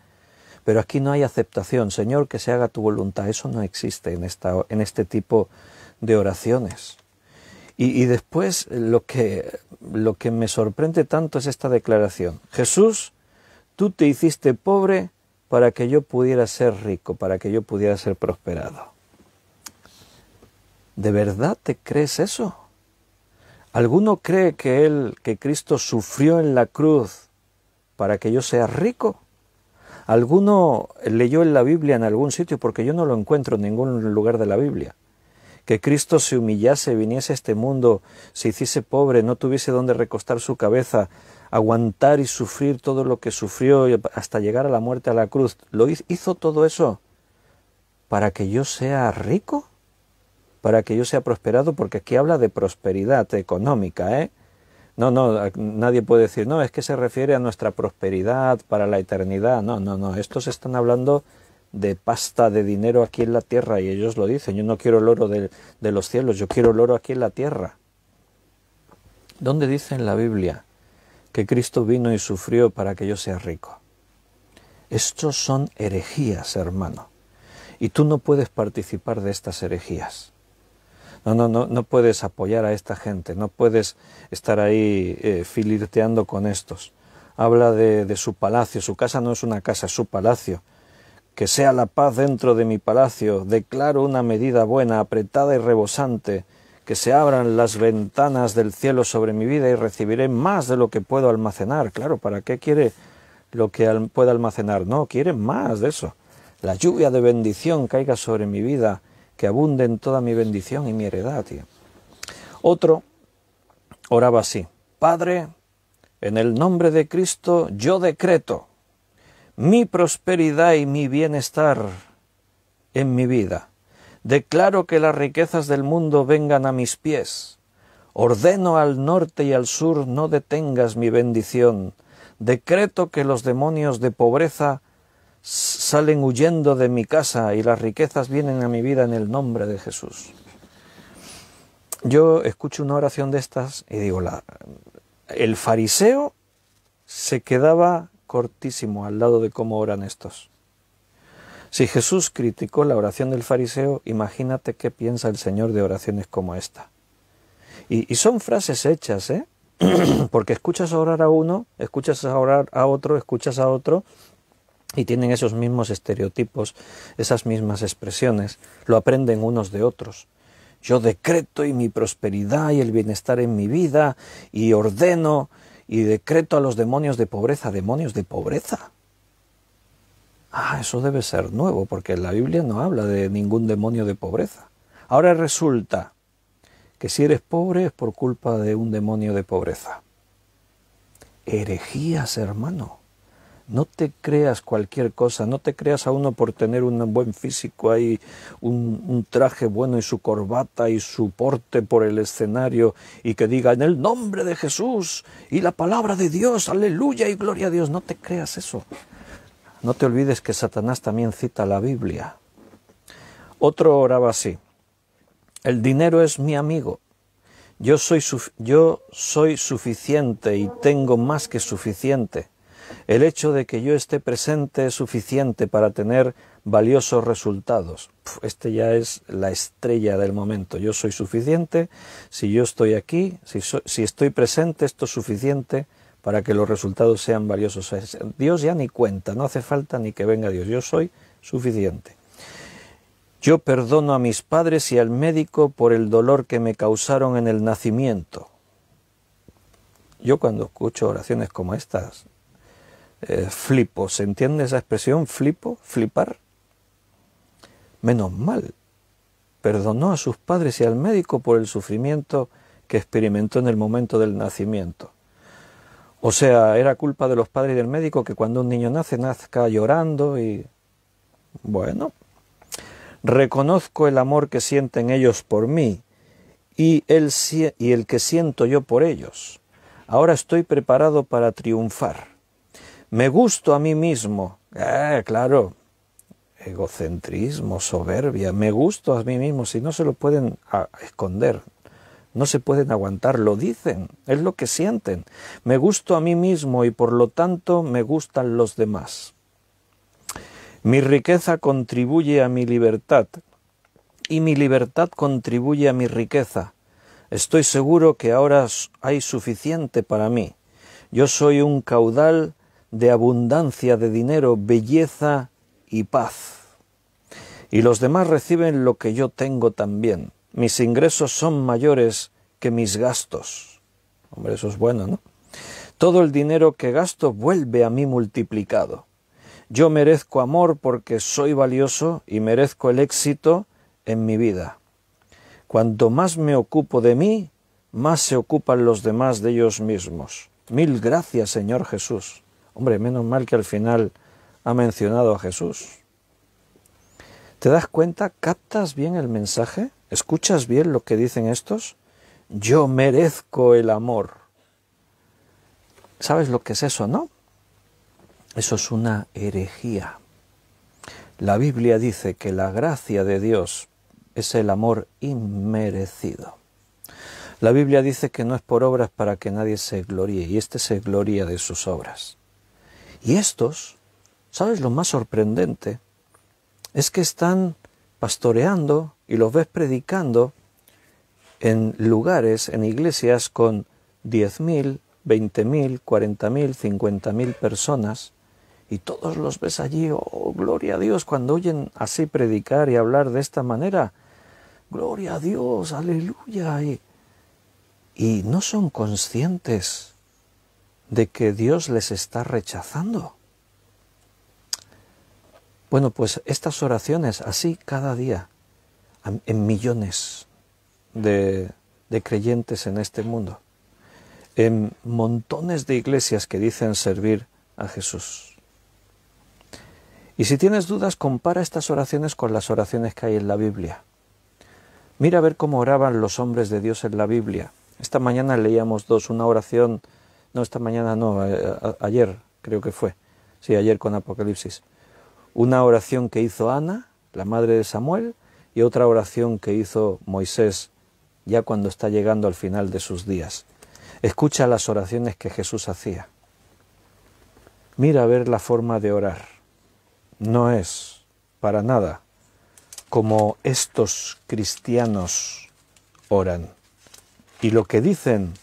Pero aquí no hay aceptación. Señor, que se haga tu voluntad. Eso no existe en este tipo de oraciones. Y después lo que me sorprende tanto es esta declaración. Jesús, tú te hiciste pobre para que yo pudiera ser rico, para que yo pudiera ser prosperado. ¿De verdad te crees eso? ¿Alguno cree que Cristo sufrió en la cruz para que yo sea rico? ¿Alguno leyó en la Biblia en algún sitio, porque yo no lo encuentro en ningún lugar de la Biblia, que Cristo se humillase, viniese a este mundo, se hiciese pobre, no tuviese dónde recostar su cabeza, aguantar y sufrir todo lo que sufrió hasta llegar a la muerte, a la cruz? ¿Hizo todo eso para que yo sea rico? ¿Para que yo sea prosperado? Porque aquí habla de prosperidad económica, ¿eh? No, nadie puede decir, no, es que se refiere a nuestra prosperidad para la eternidad. No, estos están hablando de pasta, de dinero aquí en la tierra, y ellos lo dicen, yo no quiero el oro de los cielos, yo quiero el oro aquí en la tierra. ¿Dónde dice en la Biblia que Cristo vino y sufrió para que yo sea rico? Estos son herejías, hermano, y tú no puedes participar de estas herejías. No puedes apoyar a esta gente, no puedes estar ahí filirteando con estos. Habla de su palacio, su casa no es una casa, es su palacio. Que sea la paz dentro de mi palacio, declaro una medida buena, apretada y rebosante, que se abran las ventanas del cielo sobre mi vida y recibiré más de lo que puedo almacenar. Claro, ¿para qué quiere lo que pueda almacenar? No, quiere más de eso. La lluvia de bendición caiga sobre mi vida, que abunde en toda mi bendición y mi heredad, tío. Otro oraba así: Padre, en el nombre de Cristo yo decreto mi prosperidad y mi bienestar en mi vida. Declaro que las riquezas del mundo vengan a mis pies. Ordeno al norte y al sur, no detengas mi bendición. Decreto que los demonios de pobreza salen huyendo de mi casa y las riquezas vienen a mi vida en el nombre de Jesús. Yo escucho una oración de estas y digo, el fariseo se quedaba cortísimo al lado de cómo oran estos. Si Jesús criticó la oración del fariseo, imagínate qué piensa el Señor de oraciones como esta. Y son frases hechas, ¿eh? Porque escuchas a orar a uno, escuchas a orar a otro, escuchas a otro, y tienen esos mismos estereotipos, esas mismas expresiones, lo aprenden unos de otros. Yo decreto y mi prosperidad y el bienestar en mi vida, y ordeno y decreto a los demonios de pobreza. ¿Demonios de pobreza? Ah, eso debe ser nuevo, porque en la Biblia no habla de ningún demonio de pobreza. Ahora resulta que si eres pobre es por culpa de un demonio de pobreza. Herejías, hermano. No te creas cualquier cosa, no te creas a uno por tener un buen físico ahí, un traje bueno y su corbata y su porte por el escenario y que diga en el nombre de Jesús y la palabra de Dios, aleluya y gloria a Dios. No te creas eso. No te olvides que Satanás también cita la Biblia. Otro oraba así: el dinero es mi amigo. Yo soy suficiente y tengo más que suficiente. El hecho de que yo esté presente es suficiente para tener valiosos resultados. Este ya es la estrella del momento. Yo soy suficiente, si yo estoy aquí, si estoy presente, esto es suficiente para que los resultados sean valiosos. Dios ya ni cuenta, no hace falta ni que venga Dios, yo soy suficiente. Yo perdono a mis padres y al médico por el dolor que me causaron en el nacimiento. Yo cuando escucho oraciones como estas, flipo. ¿Se entiende esa expresión? Flipo, flipar. Menos mal. Perdonó a sus padres y al médico por el sufrimiento que experimentó en el momento del nacimiento. O sea, era culpa de los padres y del médico que cuando un niño nazca llorando y... Bueno, reconozco el amor que sienten ellos por mí y el que siento yo por ellos. Ahora estoy preparado para triunfar. Me gusto a mí mismo. Claro, egocentrismo, soberbia. Me gusto a mí mismo, si no se lo pueden esconder. No se pueden aguantar, lo dicen, es lo que sienten. Me gusto a mí mismo y por lo tanto me gustan los demás. Mi riqueza contribuye a mi libertad y mi libertad contribuye a mi riqueza. Estoy seguro que ahora hay suficiente para mí. Yo soy un caudal de abundancia de dinero, belleza y paz. Y los demás reciben lo que yo tengo también. Mis ingresos son mayores que mis gastos. Hombre, eso es bueno, ¿no? Todo el dinero que gasto vuelve a mí multiplicado. Yo merezco amor porque soy valioso y merezco el éxito en mi vida. Cuanto más me ocupo de mí, más se ocupan los demás de ellos mismos. Mil gracias, Señor Jesús. Hombre, menos mal que al final ha mencionado a Jesús. ¿Te das cuenta? ¿Captas bien el mensaje? ¿Escuchas bien lo que dicen estos? Yo merezco el amor. ¿Sabes lo que es eso, no? Eso es una herejía. La Biblia dice que la gracia de Dios es el amor inmerecido. La Biblia dice que no es por obras para que nadie se gloríe, y este se gloría de sus obras. Y estos, ¿sabes lo más sorprendente? Es que están pastoreando y los ves predicando en lugares, en iglesias con 10.000, 20.000, 40.000, 50.000 personas, y todos los ves allí, oh, gloria a Dios, cuando oyen así predicar y hablar de esta manera, gloria a Dios, aleluya, y no son conscientes de que Dios les está rechazando. Bueno, pues estas oraciones, así cada día, en millones de creyentes en este mundo, en montones de iglesias que dicen servir a Jesús. Y si tienes dudas, compara estas oraciones con las oraciones que hay en la Biblia. Mira a ver cómo oraban los hombres de Dios en la Biblia. Esta mañana leíamos una oración, no, esta mañana no, ayer creo que fue, sí, ayer con Apocalipsis. Una oración que hizo Ana, la madre de Samuel, y otra oración que hizo Moisés, ya cuando está llegando al final de sus días. Escucha las oraciones que Jesús hacía. Mira a ver la forma de orar. No es para nada como estos cristianos oran y lo que dicen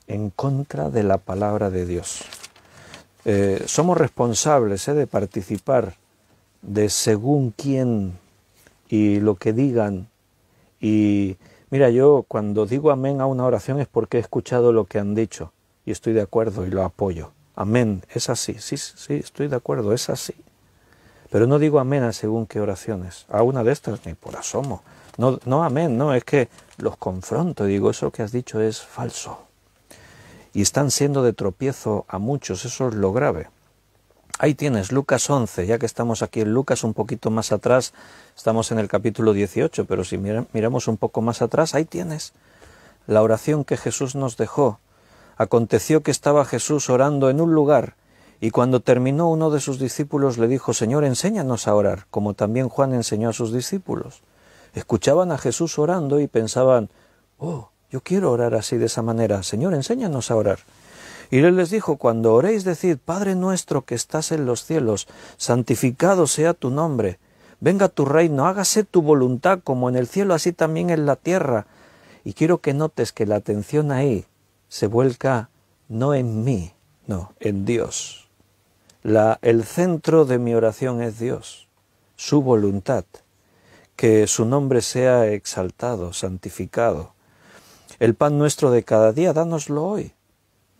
en contra de la palabra de Dios. Somos responsables de participar de según quién y lo que digan. Y mira, yo cuando digo amén a una oración es porque he escuchado lo que han dicho y estoy de acuerdo y lo apoyo. Amén, es así, sí, estoy de acuerdo, es así. Pero no digo amén a según qué oraciones. A una de estas ni por asomo. No amén, no, es que los confronto y digo, eso que has dicho es falso. Y están siendo de tropiezo a muchos, eso es lo grave. Ahí tienes, Lucas 11, ya que estamos aquí en Lucas un poquito más atrás, estamos en el capítulo 18, pero si miramos un poco más atrás, ahí tienes la oración que Jesús nos dejó. Aconteció que estaba Jesús orando en un lugar, y cuando terminó uno de sus discípulos le dijo, Señor, enséñanos a orar, como también Juan enseñó a sus discípulos. Escuchaban a Jesús orando y pensaban, oh, yo quiero orar así de esa manera, Señor, enséñanos a orar. Y él les dijo, cuando oréis, decid, Padre nuestro que estás en los cielos, santificado sea tu nombre, venga tu reino, hágase tu voluntad como en el cielo, así también en la tierra. Y quiero que notes que la atención ahí se vuelca no en mí, no, en Dios. El centro de mi oración es Dios, su voluntad, que su nombre sea exaltado, santificado. El pan nuestro de cada día, dánoslo hoy.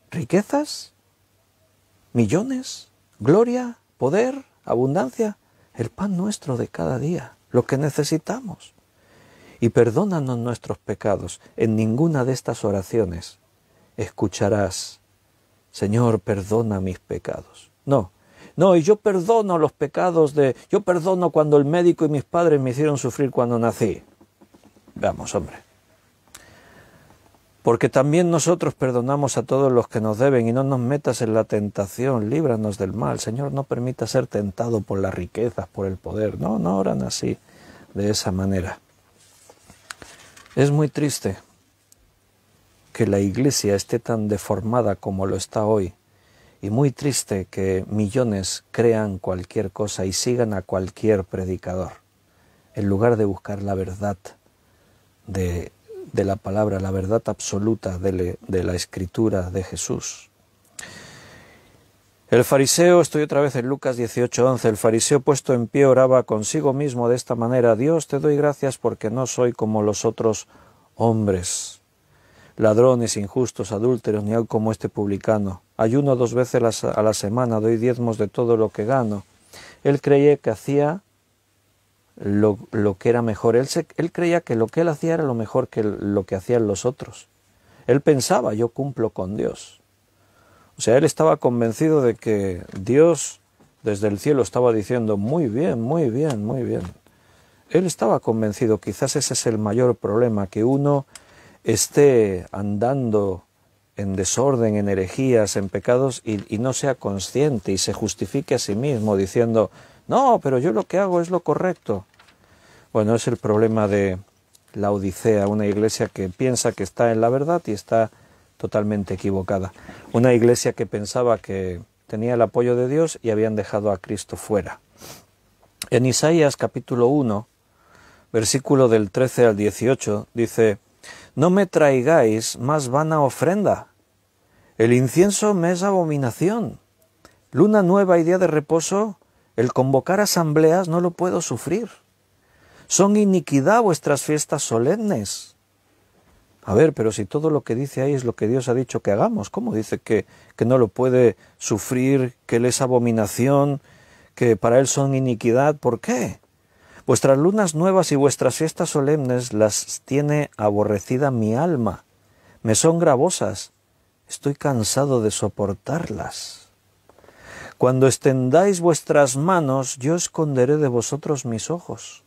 ¿Riquezas? ¿Millones? ¿Gloria? ¿Poder? ¿Abundancia? El pan nuestro de cada día, lo que necesitamos. Y perdónanos nuestros pecados. En ninguna de estas oraciones escucharás, Señor, perdona mis pecados. No, y yo perdono los pecados yo perdono cuando el médico y mis padres me hicieron sufrir cuando nací. Vamos, hombre. Porque también nosotros perdonamos a todos los que nos deben y no nos metas en la tentación, líbranos del mal. Señor, no permita ser tentado por las riquezas, por el poder. No oran así, de esa manera. Es muy triste que la Iglesia esté tan deformada como lo está hoy. Y muy triste que millones crean cualquier cosa y sigan a cualquier predicador, en lugar de buscar la verdad de la palabra, la verdad absoluta de la Escritura de Jesús. El fariseo, estoy otra vez en Lucas 18:11, el fariseo puesto en pie oraba consigo mismo de esta manera, Dios, te doy gracias porque no soy como los otros hombres, ladrones, injustos, adúlteros, ni aun como este publicano. Ayuno 2 veces a la semana, doy diezmos de todo lo que gano. Él creía que hacía lo que era mejor. Él creía que lo que él hacía era lo mejor que lo que hacían los otros. Él pensaba, yo cumplo con Dios. O sea, él estaba convencido de que Dios desde el cielo estaba diciendo, muy bien, muy bien, muy bien. Él estaba convencido, quizás ese es el mayor problema, que uno esté andando en desorden, en herejías, en pecados y no sea consciente y se justifique a sí mismo diciendo, no, pero yo lo que hago es lo correcto. Bueno, es el problema de la Odisea, una iglesia que piensa que está en la verdad y está totalmente equivocada. Una iglesia que pensaba que tenía el apoyo de Dios y habían dejado a Cristo fuera. En Isaías capítulo 1, versículo del 13 al 18, dice, no me traigáis más vana ofrenda. El incienso me es abominación. Luna nueva y día de reposo, el convocar asambleas no lo puedo sufrir. Son iniquidad vuestras fiestas solemnes. A ver, pero si todo lo que dice ahí es lo que Dios ha dicho que hagamos, ¿cómo dice que no lo puede sufrir, que Él es abominación, que para Él son iniquidad? ¿Por qué? Vuestras lunas nuevas y vuestras fiestas solemnes las tiene aborrecida mi alma. Me son gravosas. Estoy cansado de soportarlas. Cuando extendáis vuestras manos, yo esconderé de vosotros mis ojos.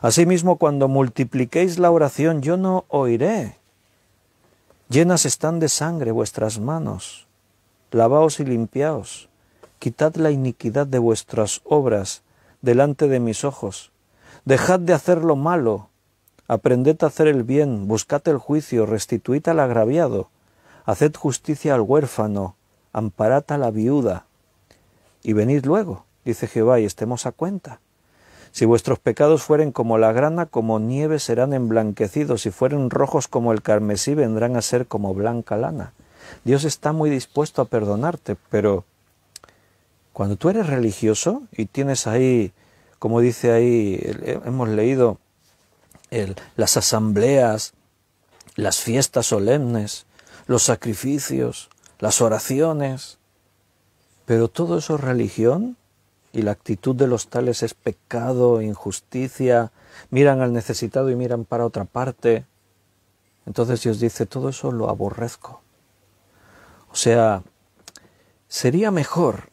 Asimismo, cuando multipliquéis la oración, yo no oiré. Llenas están de sangre vuestras manos. Lavaos y limpiaos. Quitad la iniquidad de vuestras obras. delante de mis ojos. Dejad de hacer lo malo, aprended a hacer el bien, buscad el juicio, restituid al agraviado, haced justicia al huérfano, amparad a la viuda, y venid luego, dice Jehová, y estemos a cuenta. Si vuestros pecados fueren como la grana, como nieve serán emblanquecidos, si fueren rojos como el carmesí, vendrán a ser como blanca lana. Dios está muy dispuesto a perdonarte, pero cuando tú eres religioso y tienes ahí, como dice ahí, hemos leído las asambleas, las fiestas solemnes, los sacrificios, las oraciones, pero todo eso es religión y la actitud de los tales es pecado, injusticia, miran al necesitado y miran para otra parte. Entonces Dios dice, todo eso lo aborrezco. O sea, sería mejor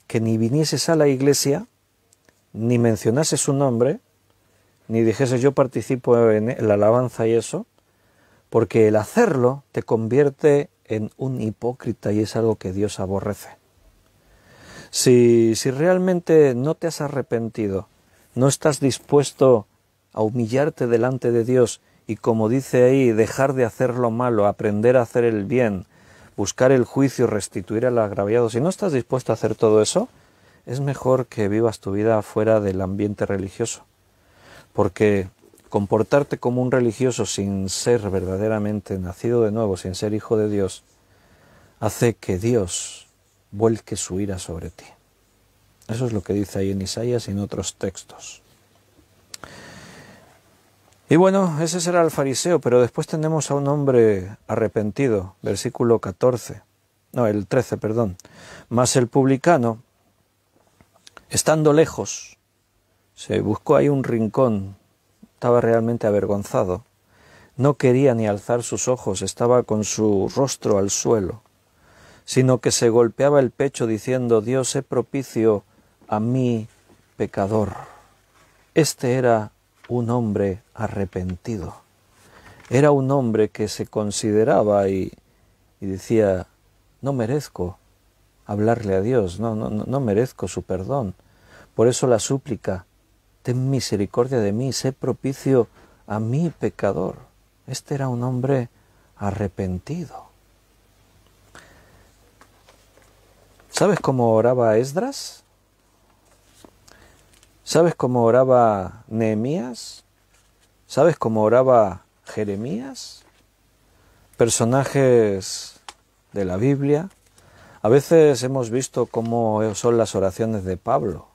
que ni vinieses a la iglesia, ni mencionases su nombre, ni dijeses yo participo en la alabanza y eso, porque el hacerlo te convierte en un hipócrita y es algo que Dios aborrece. Si realmente no te has arrepentido, no estás dispuesto a humillarte delante de Dios y, como dice ahí, dejar de hacer lo malo, aprender a hacer el bien, buscar el juicio, restituir al agraviado, si no estás dispuesto a hacer todo eso, es mejor que vivas tu vida fuera del ambiente religioso, porque comportarte como un religioso sin ser verdaderamente nacido de nuevo, sin ser hijo de Dios, hace que Dios vuelque su ira sobre ti. Eso es lo que dice ahí en Isaías y en otros textos. Y bueno, ese será el fariseo, pero después tenemos a un hombre arrepentido, versículo 13, perdón. Mas el publicano, estando lejos, se buscó ahí un rincón, estaba realmente avergonzado, no quería ni alzar sus ojos, estaba con su rostro al suelo, sino que se golpeaba el pecho diciendo, Dios, sé propicio a mí, pecador. Este era un hombre arrepentido. Era un hombre que se consideraba y decía, no merezco hablarle a Dios, no merezco su perdón. Por eso la súplica, ten misericordia de mí, sé propicio a mí, pecador. Este era un hombre arrepentido. ¿Sabes cómo oraba Esdras? ¿Sabes cómo oraba Nehemías? ¿Sabes cómo oraba Jeremías? Personajes de la Biblia. A veces hemos visto cómo son las oraciones de Pablo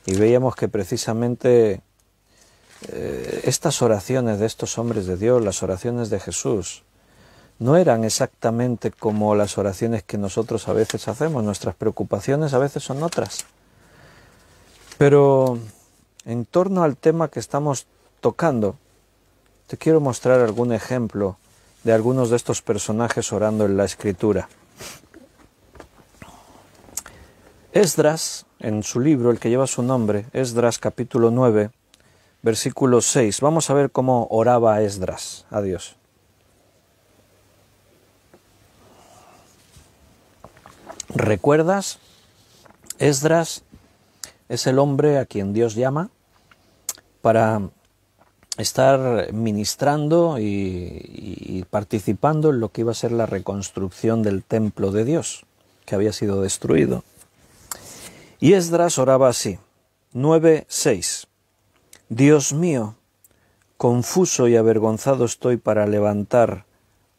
y veíamos que precisamente estas oraciones de estos hombres de Dios, las oraciones de Jesús, no eran exactamente como las oraciones que nosotros a veces hacemos. Nuestras preocupaciones a veces son otras. Pero en torno al tema que estamos tocando, te quiero mostrar algún ejemplo de algunos de estos personajes orando en la Escritura. Esdras, en su libro, el que lleva su nombre, Esdras capítulo 9, versículo 6. Vamos a ver cómo oraba Esdras a Dios. ¿Recuerdas? Esdras es el hombre a quien Dios llama para estar ministrando y participando en lo que iba a ser la reconstrucción del templo de Dios, que había sido destruido. Y Esdras oraba así, 9:6. Dios mío, confuso y avergonzado estoy para levantar,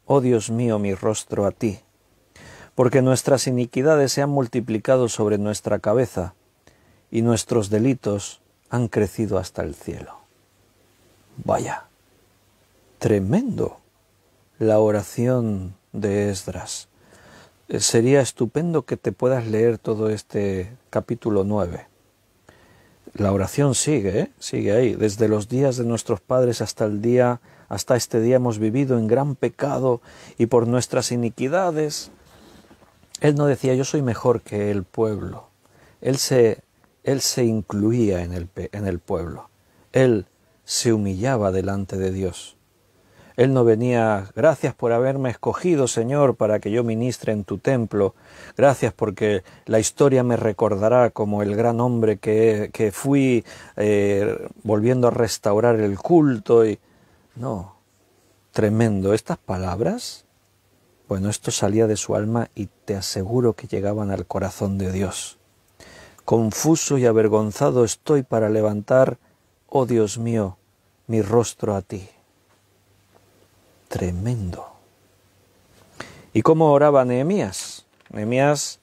oh Dios mío, mi rostro a ti, porque nuestras iniquidades se han multiplicado sobre nuestra cabeza y nuestros delitos han crecido hasta el cielo. Vaya, tremendo la oración de Esdras. Sería estupendo que te puedas leer todo este capítulo 9. La oración sigue ahí. Desde los días de nuestros padres hasta este día hemos vivido en gran pecado y por nuestras iniquidades. Él no decía yo soy mejor que el pueblo. Él se incluía en el pueblo. Él se humillaba delante de Dios. Él no venía, gracias por haberme escogido, Señor, para que yo ministre en tu templo. Gracias porque la historia me recordará como el gran hombre que fui volviendo a restaurar el culto. No, tremendo. Estas palabras, bueno, esto salía de su alma y te aseguro que llegaban al corazón de Dios. Confuso y avergonzado estoy para levantar, oh Dios mío, mi rostro a ti. Tremendo. ¿Y cómo oraba Nehemías? Nehemías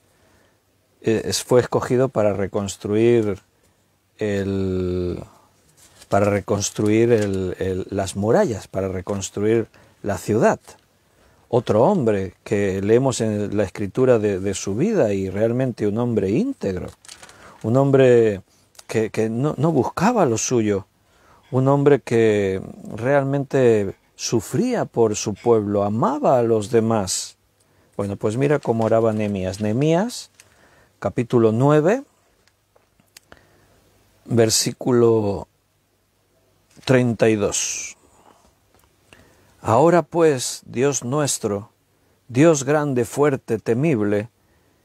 fue escogido para reconstruir las murallas, para reconstruir la ciudad. Otro hombre que leemos en la escritura de su vida y realmente un hombre íntegro, un hombre que no buscaba lo suyo, un hombre que realmente sufría por su pueblo, amaba a los demás. Bueno, pues mira cómo oraba Nehemías. Nehemías, capítulo 9, versículo 32. Ahora pues, Dios nuestro, Dios grande, fuerte, temible,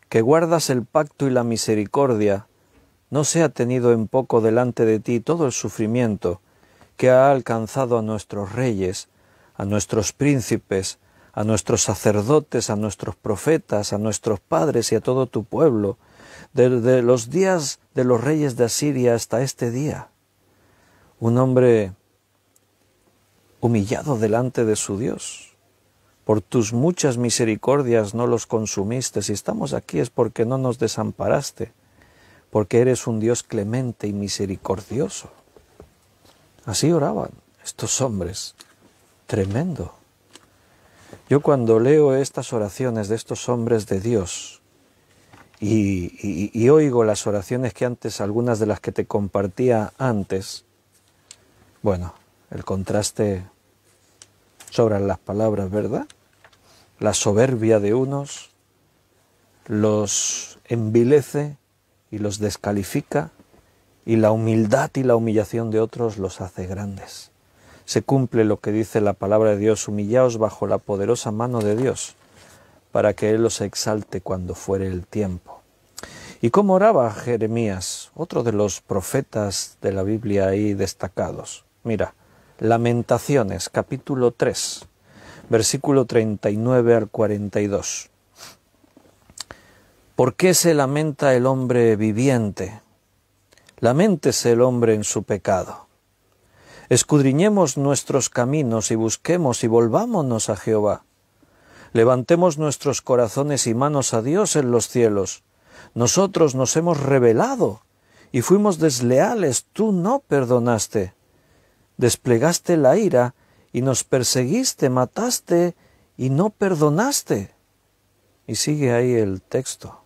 que guardas el pacto y la misericordia, no sea tenido en poco delante de ti todo el sufrimiento que ha alcanzado a nuestros reyes, a nuestros príncipes, a nuestros sacerdotes, a nuestros profetas, a nuestros padres y a todo tu pueblo, desde los días de los reyes de Asiria hasta este día. Un hombre humillado delante de su Dios. Por tus muchas misericordias no los consumiste. Si estamos aquí es porque no nos desamparaste, porque eres un Dios clemente y misericordioso. Así oraban estos hombres. Tremendo. Yo cuando leo estas oraciones de estos hombres de Dios y oigo las oraciones que antes, algunas de las que te compartía antes, bueno, el contraste sobran las palabras, ¿verdad? La soberbia de unos los envilece y los descalifica, y la humildad y la humillación de otros los hace grandes. Se cumple lo que dice la palabra de Dios: humillaos bajo la poderosa mano de Dios, para que Él os exalte cuando fuere el tiempo. ¿Y cómo oraba Jeremías? Otro de los profetas de la Biblia ahí destacados. Mira, Lamentaciones, capítulo 3, versículo 39 al 42. ¿Por qué se lamenta el hombre viviente? Laméntese el hombre en su pecado. Escudriñemos nuestros caminos y busquemos y volvámonos a Jehová. Levantemos nuestros corazones y manos a Dios en los cielos. Nosotros nos hemos rebelado y fuimos desleales, tú no perdonaste. Desplegaste la ira y nos perseguiste, mataste y no perdonaste. Y sigue ahí el texto.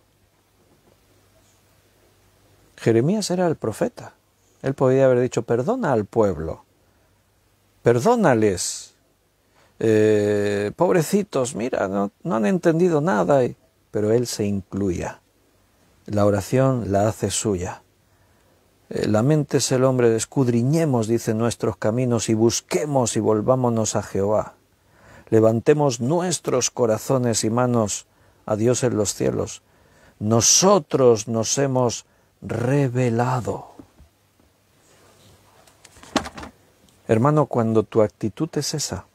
Jeremías era el profeta. Él podía haber dicho: perdona al pueblo. Perdónales, pobrecitos, mira, no han entendido nada. Pero él se incluía. La oración la hace suya. Laméntese el hombre, escudriñemos, dice, nuestros caminos y busquemos y volvámonos a Jehová. Levantemos nuestros corazones y manos a Dios en los cielos. Nosotros nos hemos rebelado. Hermano, cuando tu actitud es esa,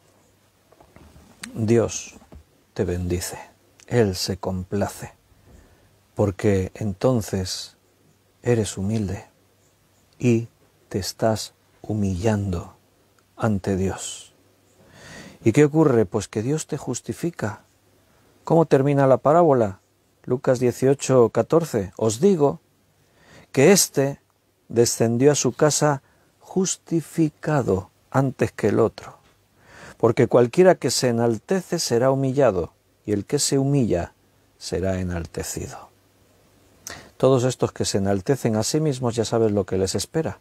Dios te bendice, Él se complace, porque entonces eres humilde y te estás humillando ante Dios. ¿Y qué ocurre? Pues que Dios te justifica. ¿Cómo termina la parábola? Lucas 18, 14. Os digo que éste descendió a su casa justificado antes que el otro. Porque cualquiera que se enaltece será humillado, y el que se humilla será enaltecido. Todos estos que se enaltecen a sí mismos ya sabes lo que les espera.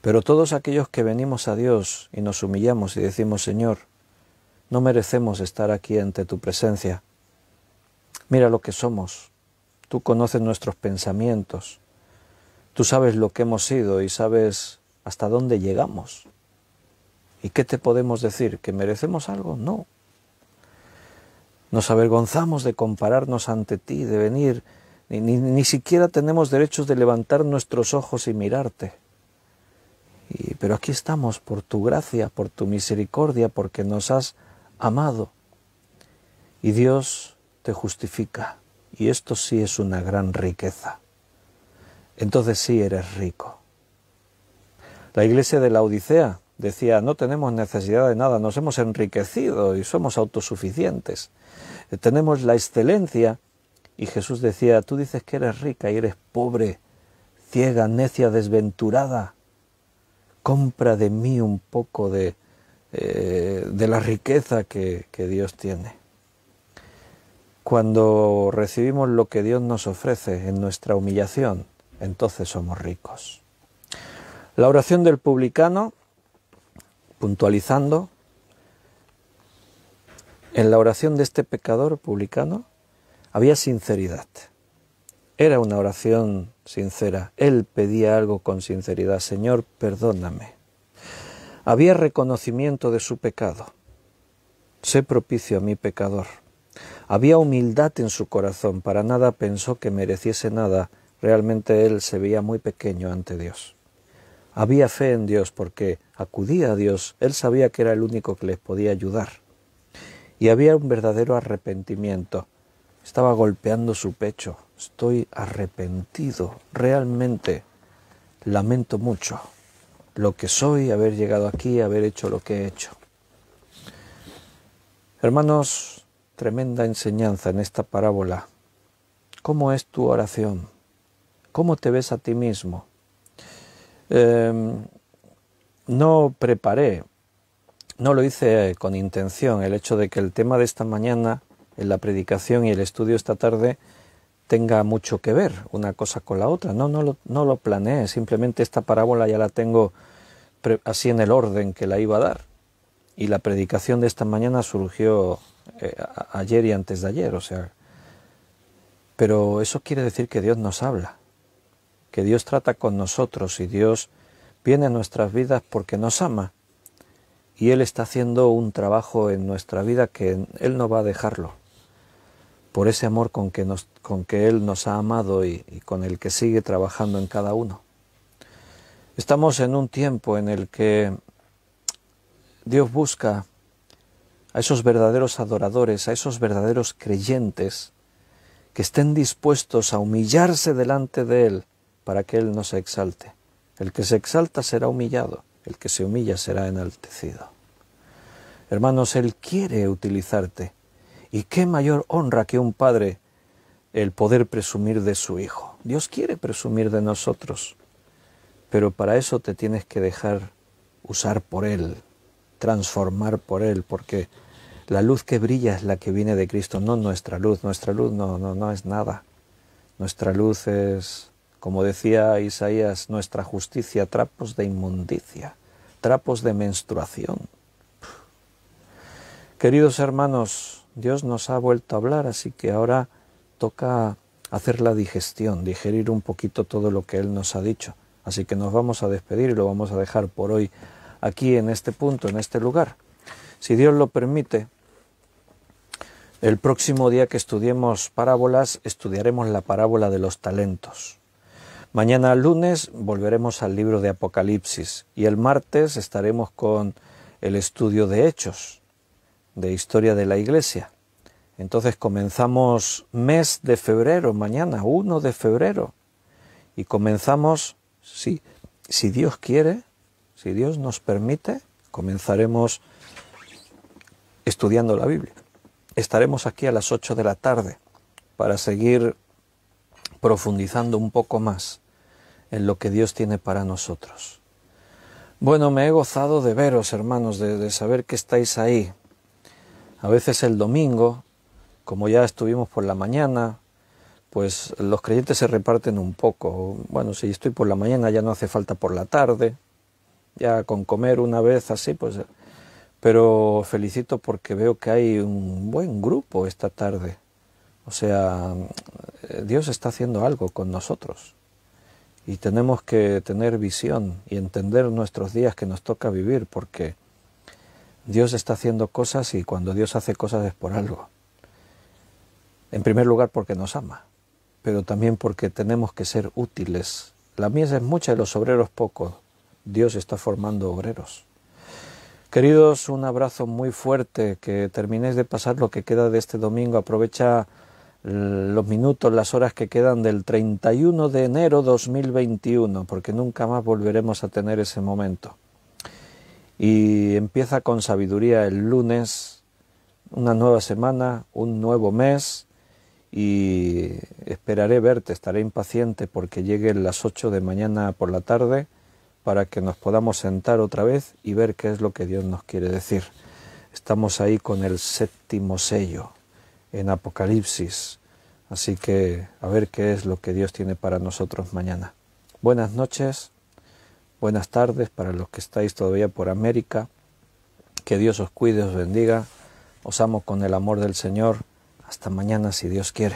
Pero todos aquellos que venimos a Dios y nos humillamos y decimos: Señor, no merecemos estar aquí ante tu presencia. Mira lo que somos. Tú conoces nuestros pensamientos. Tú sabes lo que hemos sido y sabes hasta dónde llegamos. ¿Y qué te podemos decir? ¿Que merecemos algo? No. Nos avergonzamos de compararnos ante ti, de venir, ni siquiera tenemos derechos de levantar nuestros ojos y mirarte. Pero aquí estamos por tu gracia, por tu misericordia, porque nos has amado. Y Dios te justifica. Y esto sí es una gran riqueza. Entonces sí eres rico. La iglesia de la Odisea decía, no tenemos necesidad de nada, nos hemos enriquecido y somos autosuficientes. Tenemos la excelencia. Y Jesús decía, tú dices que eres rica y eres pobre, ciega, necia, desventurada. Compra de mí un poco de la riqueza que Dios tiene. Cuando recibimos lo que Dios nos ofrece en nuestra humillación, entonces somos ricos. La oración del publicano, puntualizando, en la oración de este pecador publicano había sinceridad. Era una oración sincera. Él pedía algo con sinceridad. Señor, perdóname. Había reconocimiento de su pecado. Sé propicio a mi pecador. Había humildad en su corazón. Para nada pensó que mereciese nada. Realmente él se veía muy pequeño ante Dios. Había fe en Dios porque acudía a Dios. Él sabía que era el único que les podía ayudar. Y había un verdadero arrepentimiento. Estaba golpeando su pecho. Estoy arrepentido. Realmente lamento mucho lo que soy, haber llegado aquí, haber hecho lo que he hecho. Hermanos, tremenda enseñanza en esta parábola. ¿Cómo es tu oración? ¿Cómo te ves a ti mismo? No preparé, no lo hice con intención, el hecho de que el tema de esta mañana, en la predicación y el estudio esta tarde, tenga mucho que ver una cosa con la otra. No lo planeé, simplemente esta parábola ya la tengo así en el orden que la iba a dar. Y la predicación de esta mañana surgió ayer y antes de ayer, pero eso quiere decir que Dios nos habla, que Dios trata con nosotros y Dios viene a nuestras vidas porque nos ama. Y Él está haciendo un trabajo en nuestra vida que Él no va a dejarlo. Por ese amor con que Él nos ha amado y con el que sigue trabajando en cada uno. Estamos en un tiempo en el que Dios busca a esos verdaderos adoradores, a esos verdaderos creyentes que estén dispuestos a humillarse delante de Él para que Él no se exalte. El que se exalta será humillado, el que se humilla será enaltecido. Hermanos, Él quiere utilizarte. Y qué mayor honra que un padre el poder presumir de su hijo. Dios quiere presumir de nosotros, pero para eso te tienes que dejar usar por Él, transformar por Él, porque la luz que brilla es la que viene de Cristo, no nuestra luz. Nuestra luz no es nada. Nuestra luz es, como decía Isaías, nuestra justicia, trapos de inmundicia, trapos de menstruación. Queridos hermanos, Dios nos ha vuelto a hablar, así que ahora toca hacer la digestión, digerir un poquito todo lo que Él nos ha dicho. Así que nos vamos a despedir y lo vamos a dejar por hoy aquí en este punto, en este lugar. Si Dios lo permite, el próximo día que estudiemos parábolas, estudiaremos la parábola de los talentos. Mañana lunes volveremos al libro de Apocalipsis y el martes estaremos con el estudio de Hechos, de historia de la Iglesia. Entonces comenzamos mes de febrero, mañana, 1 de febrero. Y comenzamos, si Dios quiere, si Dios nos permite, comenzaremos estudiando la Biblia. Estaremos aquí a las 8 de la tarde para seguir profundizando un poco más en lo que Dios tiene para nosotros. Bueno, me he gozado de veros, hermanos, de saber que estáis ahí. A veces el domingo, como ya estuvimos por la mañana, pues los creyentes se reparten un poco. Bueno, si estoy por la mañana ya no hace falta por la tarde, ya con comer una vez así, pues... Pero felicito porque veo que hay un buen grupo esta tarde. O sea, Dios está haciendo algo con nosotros. Y tenemos que tener visión y entender nuestros días que nos toca vivir, porque Dios está haciendo cosas y cuando Dios hace cosas es por algo. En primer lugar porque nos ama, pero también porque tenemos que ser útiles. La mies es mucha y los obreros pocos. Dios está formando obreros. Queridos, un abrazo muy fuerte, que terminéis de pasar lo que queda de este domingo. Aprovecha los minutos, las horas que quedan del 31 de enero 2021, porque nunca más volveremos a tener ese momento. Y empieza con sabiduría el lunes, una nueva semana, un nuevo mes, y esperaré verte, estaré impaciente porque lleguen las 8 de mañana por la tarde para que nos podamos sentar otra vez y ver qué es lo que Dios nos quiere decir. Estamos ahí con el 7º sello en Apocalipsis, así que a ver qué es lo que Dios tiene para nosotros mañana. Buenas noches, buenas tardes para los que estáis todavía por América, que Dios os cuide, os bendiga, os amo con el amor del Señor. Hasta mañana si Dios quiere.